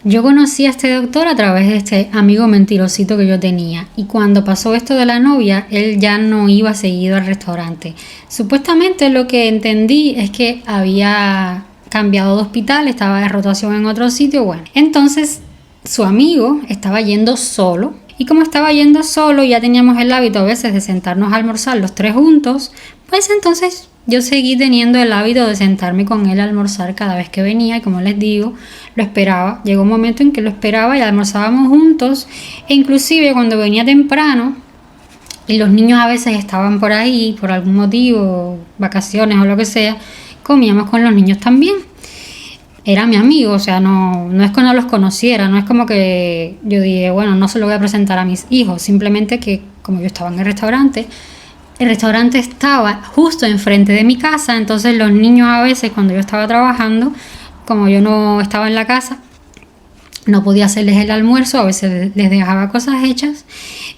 Yo conocí a este doctor a través de este amigo mentirosito que yo tenía, y cuando pasó esto de la novia, él ya no iba seguido al restaurante. Supuestamente lo que entendí es que había cambiado de hospital, estaba de rotación en otro sitio, bueno. Entonces su amigo estaba yendo solo, y como estaba yendo solo, ya teníamos el hábito a veces de sentarnos a almorzar los tres juntos, pues entonces yo seguí teniendo el hábito de sentarme con él a almorzar cada vez que venía y como les digo, lo esperaba. Llegó un momento en que lo esperaba y almorzábamos juntos e inclusive cuando venía temprano y los niños a veces estaban por ahí por algún motivo, vacaciones o lo que sea, comíamos con los niños también. Era mi amigo, o sea, no es que no los conociera, no es como que yo dije, bueno, no se lo voy a presentar a mis hijos, simplemente que como yo estaba en el restaurante estaba justo enfrente de mi casa, entonces los niños a veces cuando yo estaba trabajando, como yo no estaba en la casa, no podía hacerles el almuerzo, a veces les dejaba cosas hechas,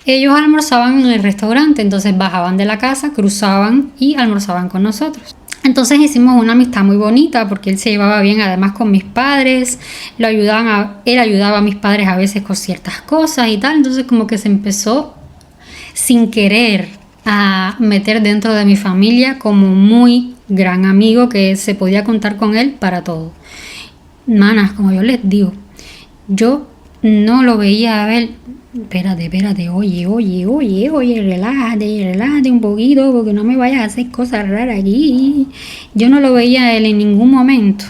ellos almorzaban en el restaurante, entonces bajaban de la casa, cruzaban y almorzaban con nosotros. Entonces hicimos una amistad muy bonita porque él se llevaba bien además con mis padres, él ayudaba a mis padres a veces con ciertas cosas y tal, entonces como que se empezó sin querer a meter dentro de mi familia como muy gran amigo que se podía contar con él para todo. Manas, como yo les digo, yo no lo veía a ver, espérate, oye, relájate un poquito porque no me vayas a hacer cosas raras aquí. Yo no lo veía a él en ningún momento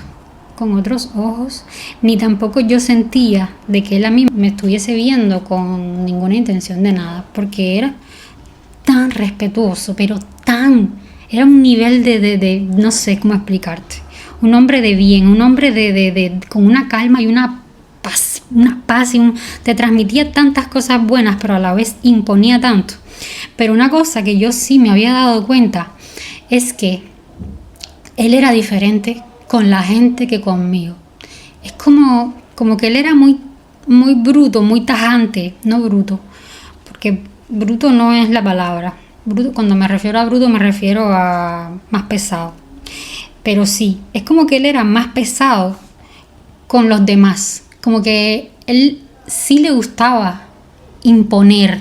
con otros ojos, ni tampoco yo sentía de que él a mí me estuviese viendo con ninguna intención de nada, porque era tan respetuoso, pero era un nivel de no sé cómo explicarte, un hombre de bien, un hombre con una calma y una paz y te transmitía tantas cosas buenas, pero a la vez imponía tanto. Pero una cosa que yo sí me había dado cuenta es que él era diferente con la gente que conmigo. Es como que él era muy bruto, muy tajante, no bruto, porque bruto no es la palabra. Bruto, cuando me refiero a bruto me refiero a más pesado. Pero sí, es como que él era más pesado con los demás. Como que él sí le gustaba imponer,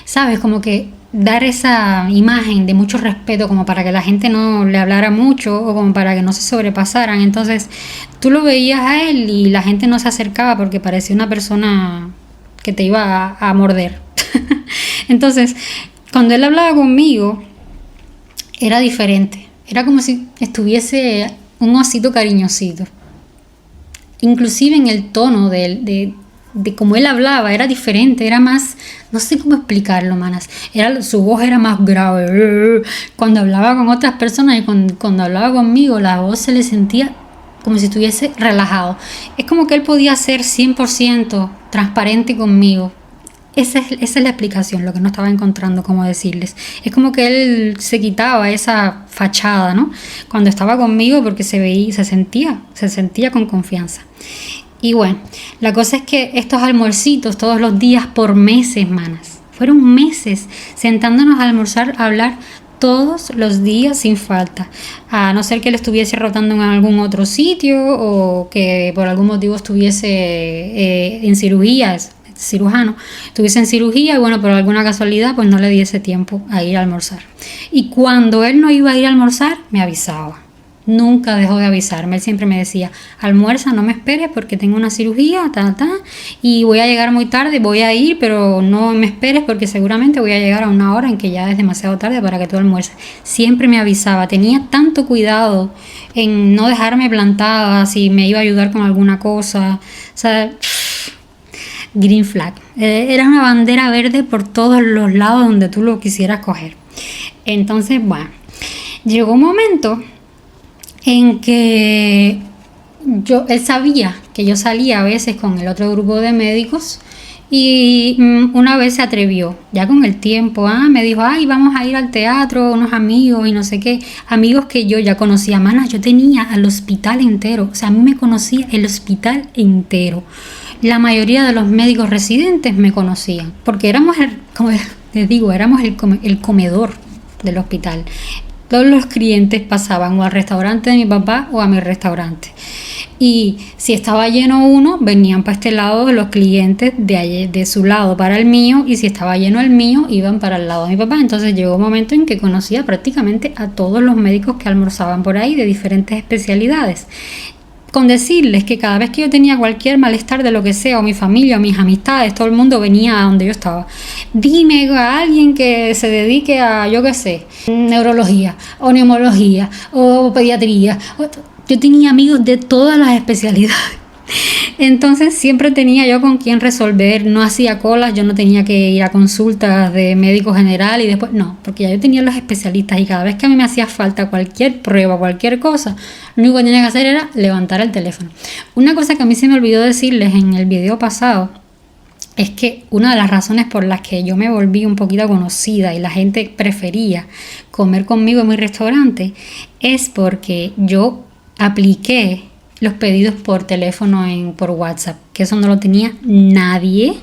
¿sabes? Como que dar esa imagen de mucho respeto como para que la gente no le hablara mucho o como para que no se sobrepasaran. Entonces tú lo veías a él y la gente no se acercaba porque parecía una persona que te iba a morder. Entonces, cuando él hablaba conmigo, era diferente. Era como si estuviese un osito cariñosito. Inclusive en el tono de cómo él hablaba, era diferente, era más, no sé cómo explicarlo, manas. Su voz era más grave. Cuando hablaba con otras personas y cuando hablaba conmigo, la voz se le sentía como si estuviese relajado. Es como que él podía ser 100% transparente conmigo. Esa es la explicación, lo que no estaba encontrando cómo decirles. Es como que él se quitaba esa fachada, ¿no? Cuando estaba conmigo porque se sentía con confianza. Y bueno, la cosa es que estos almuercitos todos los días por meses, manas. Fueron meses sentándonos a almorzar, a hablar todos los días sin falta. A no ser que él estuviese rotando en algún otro sitio o que por algún motivo estuviese en cirugías. Cirujano, estuviese en cirugía y bueno, por alguna casualidad pues no le diese tiempo a ir a almorzar. Y cuando él no iba a ir a almorzar, me avisaba. nunca dejó de avisarme. Él siempre me decía, almuerza, no me esperes porque tengo una cirugía, y voy a llegar muy tarde, voy a ir, pero no me esperes porque seguramente voy a llegar a una hora en que ya es demasiado tarde para que tú almuerces. Siempre me avisaba, tenía tanto cuidado en no dejarme plantada si me iba a ayudar con alguna cosa. O sea, green flag. Era una bandera verde por todos los lados donde tú lo quisieras coger. Entonces, bueno, llegó un momento en que él sabía que yo salía a veces con el otro grupo de médicos y una vez se atrevió, ya con el tiempo, me dijo, ay, vamos a ir al teatro, unos amigos y no sé qué, amigos que yo ya conocía, manas, yo tenía al hospital entero, o sea, a mí me conocía el hospital entero. La mayoría de los médicos residentes me conocían, porque éramos, como les digo, éramos el comedor del hospital. Todos los clientes pasaban o al restaurante de mi papá o a mi restaurante. Y si estaba lleno uno, venían para este lado los clientes de su lado para el mío, y si estaba lleno el mío, iban para el lado de mi papá. Entonces llegó un momento en que conocía prácticamente a todos los médicos que almorzaban por ahí de diferentes especialidades. Con decirles que cada vez que yo tenía cualquier malestar de lo que sea, o mi familia, o mis amistades, todo el mundo venía a donde yo estaba. Dime a alguien que se dedique a, yo qué sé, neurología, o neumología, o pediatría. Yo tenía amigos de todas las especialidades. Entonces siempre tenía yo con quién resolver, no hacía colas, yo no tenía que ir a consultas de médico general y después, no, porque ya yo tenía los especialistas y cada vez que a mí me hacía falta cualquier prueba, cualquier cosa, lo único que tenía que hacer era levantar el teléfono. Una cosa que a mí se me olvidó decirles en el video pasado es que una de las razones por las que yo me volví un poquito conocida y la gente prefería comer conmigo en mi restaurante es porque yo apliqué los pedidos por teléfono por WhatsApp, que eso no lo tenía nadie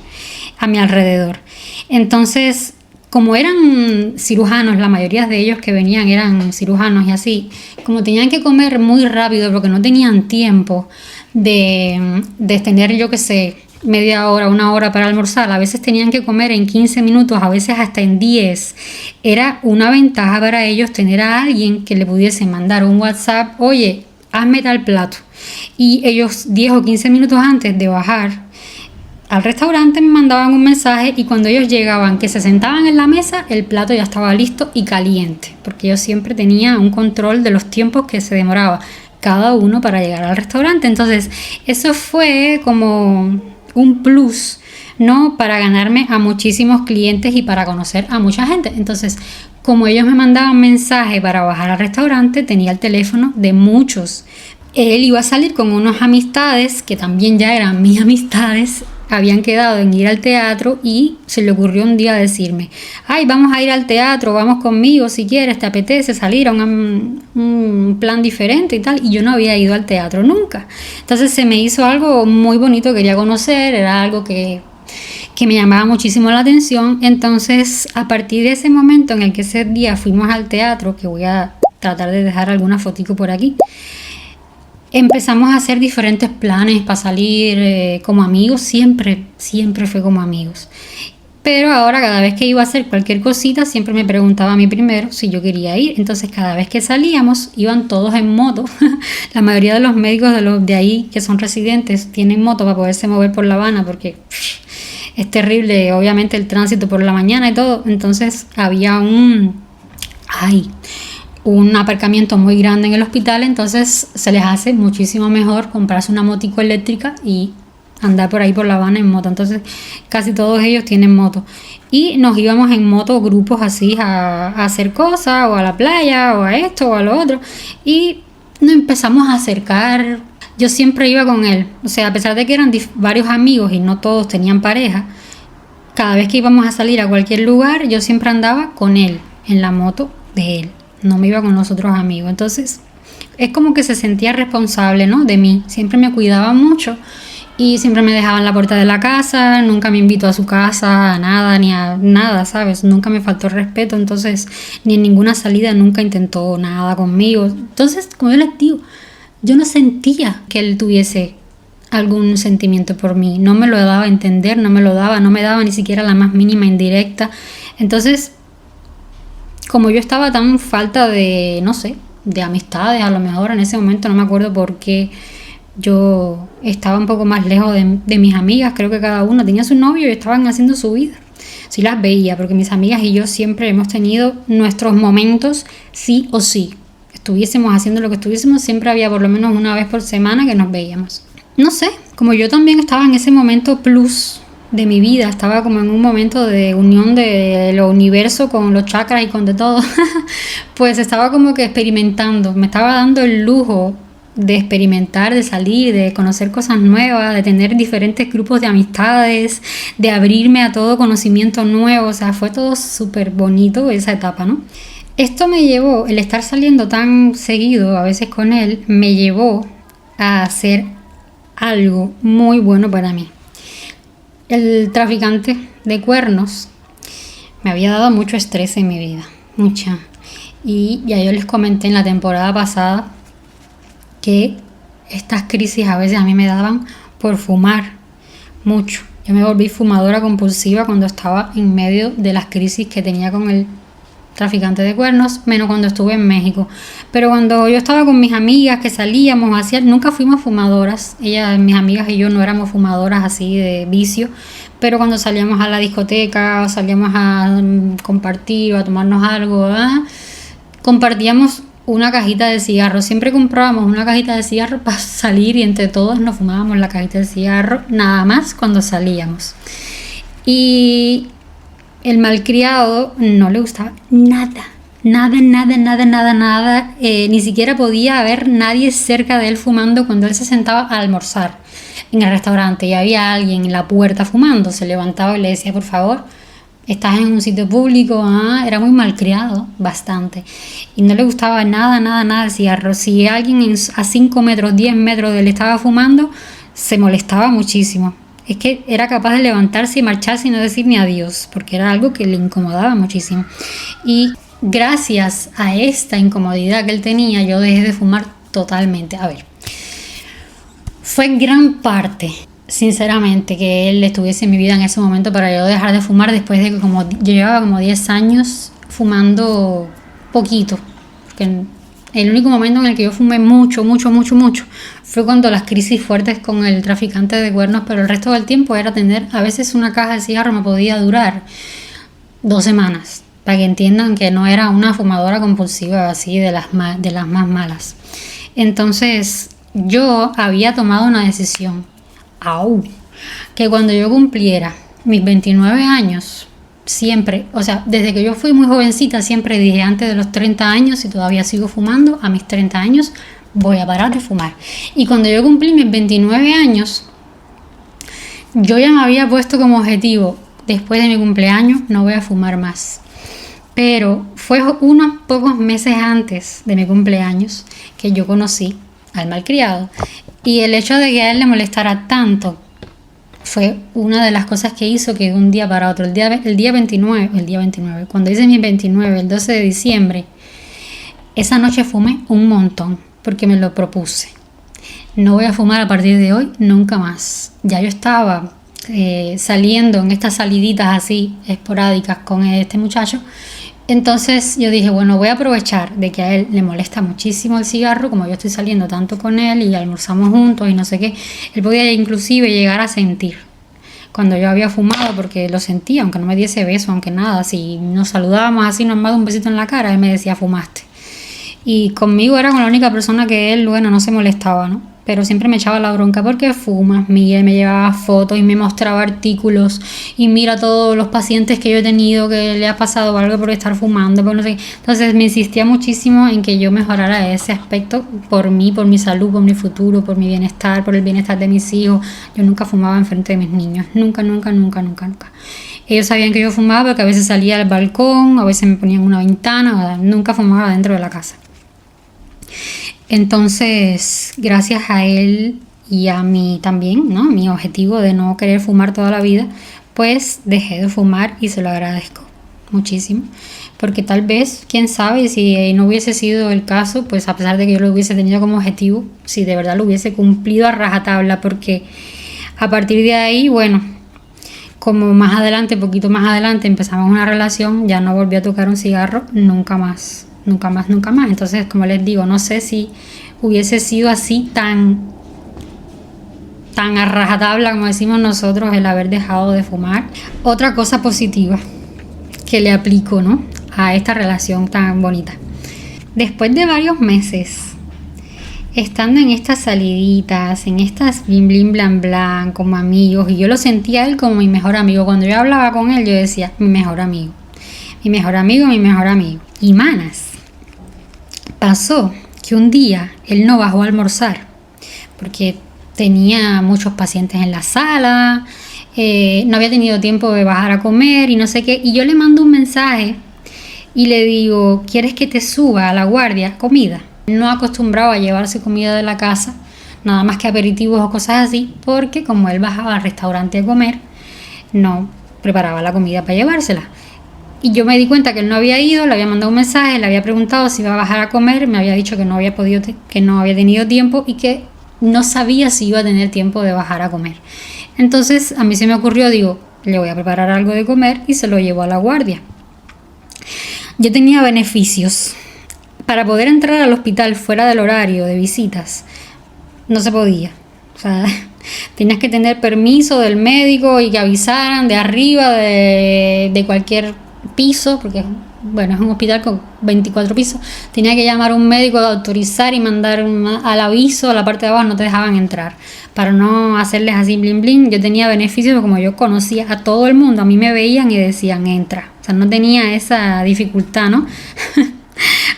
a mi alrededor. Entonces, como eran cirujanos, la mayoría de ellos que venían eran cirujanos y así, como tenían que comer muy rápido porque no tenían tiempo de tener, yo qué sé, media hora, una hora para almorzar, a veces tenían que comer en 15 minutos, a veces hasta en 10. Era una ventaja para ellos tener a alguien que le pudiese mandar un WhatsApp, oye, hazme tal plato. Y ellos 10 o 15 minutos antes de bajar al restaurante me mandaban un mensaje, y cuando ellos llegaban, que se sentaban en la mesa, el plato ya estaba listo y caliente, porque yo siempre tenía un control de los tiempos que se demoraba cada uno para llegar al restaurante. Entonces eso fue como un plus, ¿no?, para ganarme a muchísimos clientes y para conocer a mucha gente. Entonces, como ellos me mandaban mensaje para bajar al restaurante, tenía el teléfono de muchos. Él iba a salir con unas amistades que también ya eran mis amistades, habían quedado en ir al teatro, y se le ocurrió un día decirme, ay, vamos a ir al teatro, vamos conmigo si quieres, te apetece salir a un plan diferente y tal. Y yo no había ido al teatro nunca. Entonces se me hizo algo muy bonito, quería conocer, era algo que me llamaba muchísimo la atención. Entonces, a partir de ese momento en el que ese día fuimos al teatro, que voy a tratar de dejar alguna fotico por aquí, empezamos a hacer diferentes planes para salir como amigos. Siempre fue como amigos. Pero ahora, cada vez que iba a hacer cualquier cosita, siempre me preguntaba a mí primero si yo quería ir. Entonces, cada vez que salíamos, iban todos en moto. La mayoría de los médicos de ahí, que son residentes, tienen moto para poderse mover por La Habana, porque es terrible, obviamente, el tránsito por la mañana y todo. Entonces, había un aparcamiento muy grande en el hospital, entonces se les hace muchísimo mejor comprarse una motico eléctrica y andar por ahí por La Habana en moto. Entonces casi todos ellos tienen moto, y nos íbamos en moto, grupos así, a hacer cosas, o a la playa, o a esto, o a lo otro, y nos empezamos a acercar. Yo siempre iba con él, o sea, a pesar de que eran varios amigos y no todos tenían pareja, cada vez que íbamos a salir a cualquier lugar, yo siempre andaba con él, en la moto de él, no me iba con los otros amigos. Entonces es como que se sentía responsable, ¿no?, de mí. Siempre me cuidaba mucho y siempre me dejaba en la puerta de la casa, nunca me invitó a su casa a nada, ni a nada, ¿sabes? Nunca me faltó el respeto. Entonces, ni en ninguna salida nunca intentó nada conmigo. Entonces, como yo les digo, yo no sentía que él tuviese algún sentimiento por mí, no me lo daba a entender, no me daba ni siquiera la más mínima indirecta. Entonces, como yo estaba tan falta de, no sé, de amistades, a lo mejor en ese momento no me acuerdo por qué yo estaba un poco más lejos de mis amigas. Creo que cada una tenía su novio y estaban haciendo su vida. Sí las veía, porque mis amigas y yo siempre hemos tenido nuestros momentos sí o sí. Estuviésemos haciendo lo que estuviésemos, siempre había por lo menos una vez por semana que nos veíamos. No sé, como yo también estaba en ese momento plus de mi vida, estaba como en un momento de unión de lo universo con los chakras y con de todo, pues estaba como que experimentando, me estaba dando el lujo de experimentar, de salir, de conocer cosas nuevas, de tener diferentes grupos de amistades, de abrirme a todo conocimiento nuevo. O sea, fue todo súper bonito esa etapa, ¿no? Esto me llevó, el estar saliendo tan seguido a veces con él, me llevó a hacer algo muy bueno para mí. El traficante de cuernos me había dado mucho estrés en mi vida, mucha. Y ya yo les comenté en la temporada pasada que estas crisis a veces a mí me daban por fumar mucho. Yo me volví fumadora compulsiva cuando estaba en medio de las crisis que tenía con el traficante de cuernos, menos cuando estuve en México. Pero cuando yo estaba con mis amigas que salíamos, nunca fuimos fumadoras. Mis amigas y yo no éramos fumadoras así de vicio, pero cuando salíamos a la discoteca o salíamos a compartir o a tomarnos algo, compartíamos una cajita de cigarros. Siempre comprábamos una cajita de cigarros para salir y entre todos nos fumábamos la cajita de cigarro, nada más cuando salíamos. Y el malcriado no le gustaba nada, ni siquiera podía haber nadie cerca de él fumando cuando él se sentaba a almorzar en el restaurante y había alguien en la puerta fumando. Se levantaba y le decía, por favor, estás en un sitio público. Era muy malcriado, bastante, y no le gustaba nada el cigarro. Si alguien a 5 metros, 10 metros de él estaba fumando, se molestaba muchísimo. Es que era capaz de levantarse y marcharse y no decir ni adiós, porque era algo que le incomodaba muchísimo. Y gracias a esta incomodidad que él tenía, yo dejé de fumar totalmente. A ver, fue en gran parte, sinceramente, que él estuviese en mi vida en ese momento para yo dejar de fumar, después de que yo llevaba como 10 años fumando poquito. Porque el único momento en el que yo fumé mucho fue cuando las crisis fuertes con el traficante de cuernos, pero el resto del tiempo era tener, a veces una caja de cigarro me podía durar 2 semanas, para que entiendan que no era una fumadora compulsiva así de las más malas. Entonces yo había tomado una decisión, que cuando yo cumpliera mis 29 años, siempre, o sea, desde que yo fui muy jovencita, siempre dije, antes de los 30 años, si todavía sigo fumando, a mis 30 años voy a parar de fumar. Y cuando yo cumplí mis 29 años, yo ya me había puesto como objetivo, después de mi cumpleaños no voy a fumar más. Pero fue unos pocos meses antes de mi cumpleaños que yo conocí al malcriado. Y el hecho de que a él le molestara tanto fue una de las cosas que hizo que de un día para otro, el día 29, cuando hice mis 29, el 12 de diciembre, esa noche fumé un montón, porque me lo propuse. No voy a fumar a partir de hoy, nunca más. Ya yo estaba saliendo en estas saliditas así esporádicas con este muchacho. Entonces yo dije, bueno, voy a aprovechar de que a él le molesta muchísimo el cigarro, como yo estoy saliendo tanto con él y almorzamos juntos y no sé qué. Él podía inclusive llegar a sentir cuando yo había fumado, porque lo sentía, aunque no me diese beso, aunque nada. Si nos saludábamos así, normal, un besito en la cara, él me decía, fumaste. Y conmigo era con la única persona que él, bueno, no se molestaba, ¿no? Pero siempre me echaba la bronca, porque fumas, Miguel, me llevaba fotos y me mostraba artículos y mira todos los pacientes que yo he tenido que le ha pasado algo por estar fumando, por no sé qué. Entonces me insistía muchísimo en que yo mejorara ese aspecto por mí, por mi salud, por mi futuro, por mi bienestar, por el bienestar de mis hijos. Yo nunca fumaba enfrente de mis niños, nunca. Ellos sabían que yo fumaba porque a veces salía al balcón, a veces me ponía en una ventana, nunca fumaba dentro de la casa. Entonces, gracias a él y a mí también, ¿no? Mi objetivo de no querer fumar toda la vida, pues dejé de fumar y se lo agradezco muchísimo. Porque tal vez, quién sabe, si no hubiese sido el caso, pues a pesar de que yo lo hubiese tenido como objetivo, si de verdad lo hubiese cumplido a rajatabla, porque a partir de ahí, bueno, como más adelante, poquito más adelante, empezamos una relación, ya no volví a tocar un cigarro nunca más. nunca más, nunca más. Entonces, como les digo, no sé si hubiese sido así tan a rajatabla, como decimos nosotros, el haber dejado de fumar. Otra cosa positiva que le aplico, ¿no?, a esta relación tan bonita. Después de varios meses estando en estas saliditas, en estas blim blim blan blan como amigos, y yo lo sentía a él como mi mejor amigo. Cuando yo hablaba con él, yo decía, mi mejor amigo, mi mejor amigo, mi mejor amigo. Y manas, pasó que un día él no bajó a almorzar porque tenía muchos pacientes en la sala, no había tenido tiempo de bajar a comer y no sé qué. Y yo le mando un mensaje y le digo, ¿quieres que te suba a la guardia comida? No acostumbraba a llevarse comida de la casa, nada más que aperitivos o cosas así, porque como él bajaba al restaurante a comer, no preparaba la comida para llevársela. Y yo me di cuenta que él no había ido, le había mandado un mensaje, le había preguntado si iba a bajar a comer, me había dicho que no había podido, que no había tenido tiempo y que no sabía si iba a tener tiempo de bajar a comer. Entonces a mí se me ocurrió, digo, le voy a preparar algo de comer y se lo llevo a la guardia. Yo tenía beneficios. Para poder entrar al hospital fuera del horario de visitas, no se podía. O sea, tenías que tener permiso del médico y que avisaran de arriba de cualquier piso, porque bueno, es un hospital con 24 pisos. Tenía que llamar a un médico, autorizar y mandar al aviso, a la parte de abajo no te dejaban entrar. Para no hacerles así bling bling, yo tenía beneficios, como yo conocía a todo el mundo, a mí me veían y decían entra. O sea, no tenía esa dificultad, ¿no?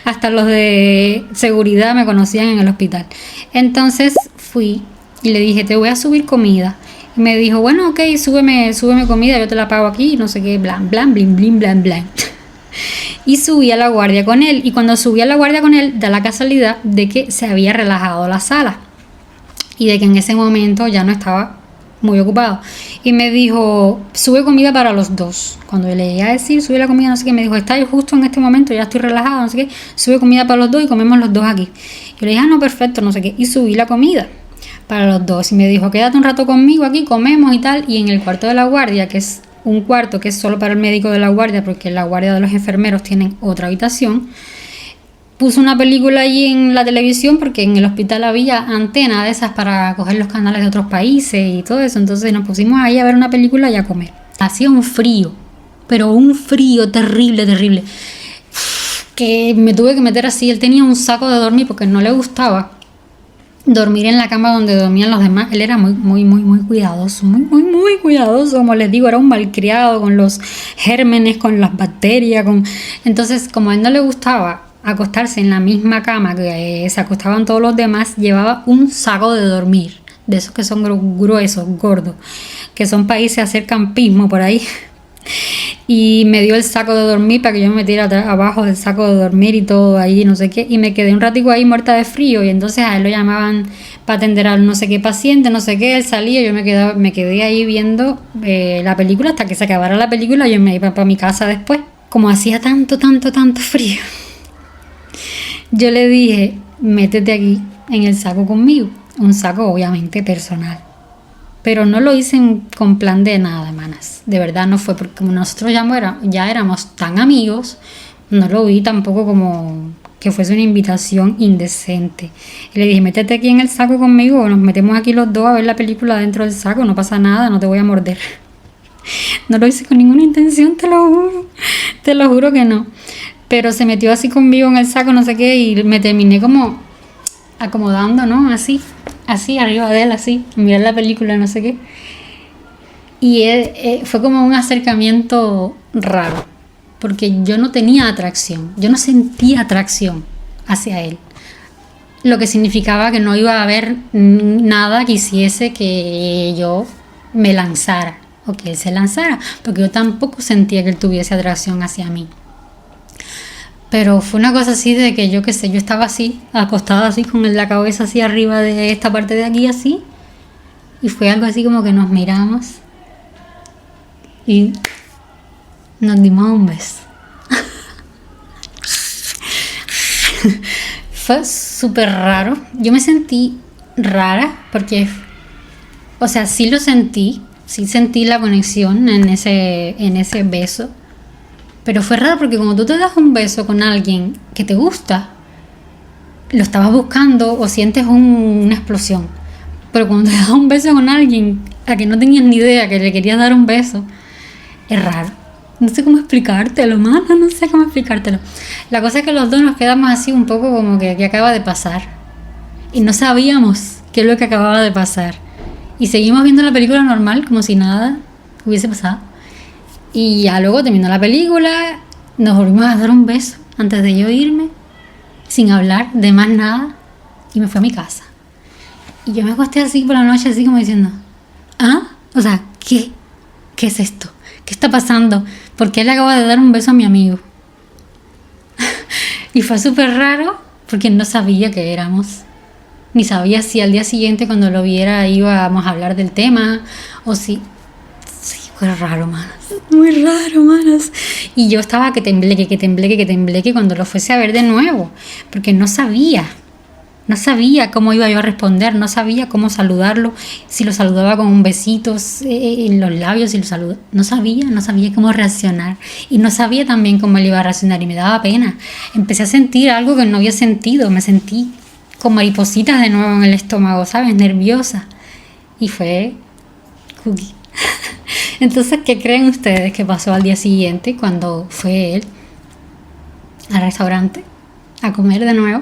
Hasta los de seguridad me conocían en el hospital. Entonces fui y le dije, te voy a subir comida. Y me dijo, bueno, ok, súbeme comida, yo te la pago aquí, no sé qué, blan, blan, bling, bling, blan, blan. Y subí a la guardia con él. Y cuando subí a la guardia con él, da la casualidad de que se había relajado la sala. Y de que en ese momento ya no estaba muy ocupado. Y me dijo, sube comida para los dos. Cuando yo le llegué a decir, sube la comida, no sé qué, me dijo, está justo en este momento, ya estoy relajado, no sé qué, sube comida para los dos y comemos los dos aquí. Yo le dije, no, perfecto, no sé qué. Y subí la comida para los dos. Y me dijo, quédate un rato conmigo aquí, comemos y tal. Y en el cuarto de la guardia, que es un cuarto que es solo para el médico de la guardia, porque la guardia de los enfermeros tienen otra habitación, puso una película allí en la televisión, porque en el hospital había antena de esas para coger los canales de otros países y todo eso. Entonces nos pusimos ahí a ver una película y a comer. Hacía un frío, pero un frío terrible, terrible, que me tuve que meter así. Él tenía un saco de dormir porque no le gustaba dormir en la cama donde dormían los demás. Él era muy cuidadoso, muy cuidadoso, como les digo, era un malcriado con los gérmenes, con las bacterias, entonces como a él no le gustaba acostarse en la misma cama que se acostaban todos los demás, llevaba un saco de dormir, de esos que son gruesos, gordos, que son para irse a hacer campismo por ahí. Y me dio el saco de dormir para que yo me metiera abajo del saco de dormir y todo ahí, no sé qué, y me quedé un ratico ahí muerta de frío. Y entonces a él lo llamaban para atender a no sé qué paciente, no sé qué. Él salía, yo me quedé ahí viendo la película hasta que se acabara la película. Yo me iba para mi casa después. Como hacía tanto frío, yo le dije, métete aquí en el saco conmigo. Un saco obviamente personal. Pero no lo hice con plan de nada, hermanas. De verdad no fue, porque como nosotros ya éramos tan amigos, no lo vi tampoco como que fuese una invitación indecente. Y le dije, métete aquí en el saco conmigo, nos metemos aquí los dos a ver la película dentro del saco, no pasa nada, no te voy a morder. No lo hice con ninguna intención, te lo juro que no. Pero se metió así conmigo en el saco, no sé qué, y me terminé como acomodando, ¿no? Así arriba de él, así, mirar la película, no sé qué. Y fue como un acercamiento raro, porque yo no tenía atracción, yo no sentía atracción hacia él, lo que significaba que no iba a haber nada que hiciese que yo me lanzara o que él se lanzara, porque yo tampoco sentía que él tuviese atracción hacia mí. Pero fue una cosa así de que yo qué sé, yo estaba así, acostada así con la cabeza así arriba de esta parte de aquí así, y fue algo así como que nos miramos y nos dimos un beso. Fue súper raro, yo me sentí rara porque, o sea, sí sentí la conexión en ese beso, Pero fue raro porque cuando tú te das un beso con alguien que te gusta, lo estabas buscando o sientes una explosión. Pero cuando te das un beso con alguien a que no tenías ni idea que le querías dar un beso, es raro. No sé cómo explicártelo, mano, no sé cómo explicártelo. La cosa es que los dos nos quedamos así un poco como que acaba de pasar. Y no sabíamos qué es lo que acababa de pasar. Y seguimos viendo la película normal, como si nada hubiese pasado. Y ya luego terminó la película, nos volvimos a dar un beso antes de yo irme, sin hablar de más nada, y me fui a mi casa. Y yo me acosté así por la noche, así como diciendo, o sea, ¿qué es esto? ¿Qué está pasando? ¿Por qué le acabo de dar un beso a mi amigo? Y fue súper raro, porque no sabía qué éramos. Ni sabía si al día siguiente cuando lo viera íbamos a hablar del tema, o si... Sí, fue raro, manos. Muy raro, manos. Y yo estaba que tembleque cuando lo fuese a ver de nuevo, porque no sabía cómo iba yo a responder, no sabía cómo saludarlo, si lo saludaba con un besito en los labios, si lo saludaba, no sabía cómo reaccionar, y no sabía también cómo él iba a reaccionar, y me daba pena. Empecé a sentir algo que no había sentido, me sentí con maripositas de nuevo en el estómago, ¿sabes? Nerviosa, y fue cookie. Entonces, ¿qué creen ustedes que pasó al día siguiente cuando fue él al restaurante a comer de nuevo?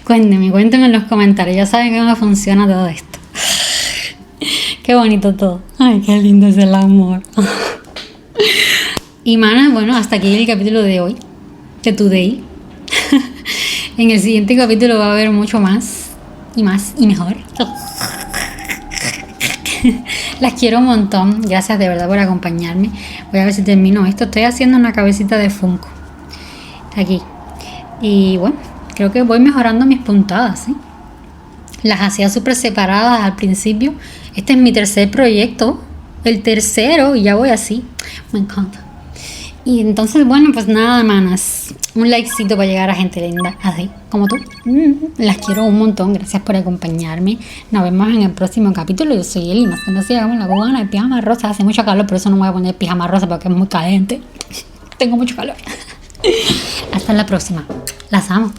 Cuéntenme en los comentarios. Ya saben cómo funciona todo esto. Qué bonito todo. Ay, qué lindo es el amor. Y manas, bueno, hasta aquí el capítulo de hoy, de Today. En el siguiente capítulo va a haber mucho más y mejor. Las quiero un montón. Gracias de verdad por acompañarme. Voy a ver si termino esto. Estoy haciendo una cabecita de Funko aquí. Y bueno, creo que voy mejorando mis puntadas, ¿sí? Las hacía súper separadas al principio. Este es mi tercer proyecto. El tercero, y ya voy así. Me encanta. Y entonces, bueno, pues nada, manas. Un likecito para llegar a gente linda, así como tú. Las quiero un montón. Gracias por acompañarme. Nos vemos en el próximo capítulo. Yo soy Eli, más conocida como la cubana de pijama rosa. Hace mucho calor, por eso no me voy a poner pijama rosa porque es muy caliente. Tengo mucho calor. Hasta la próxima. Las amo.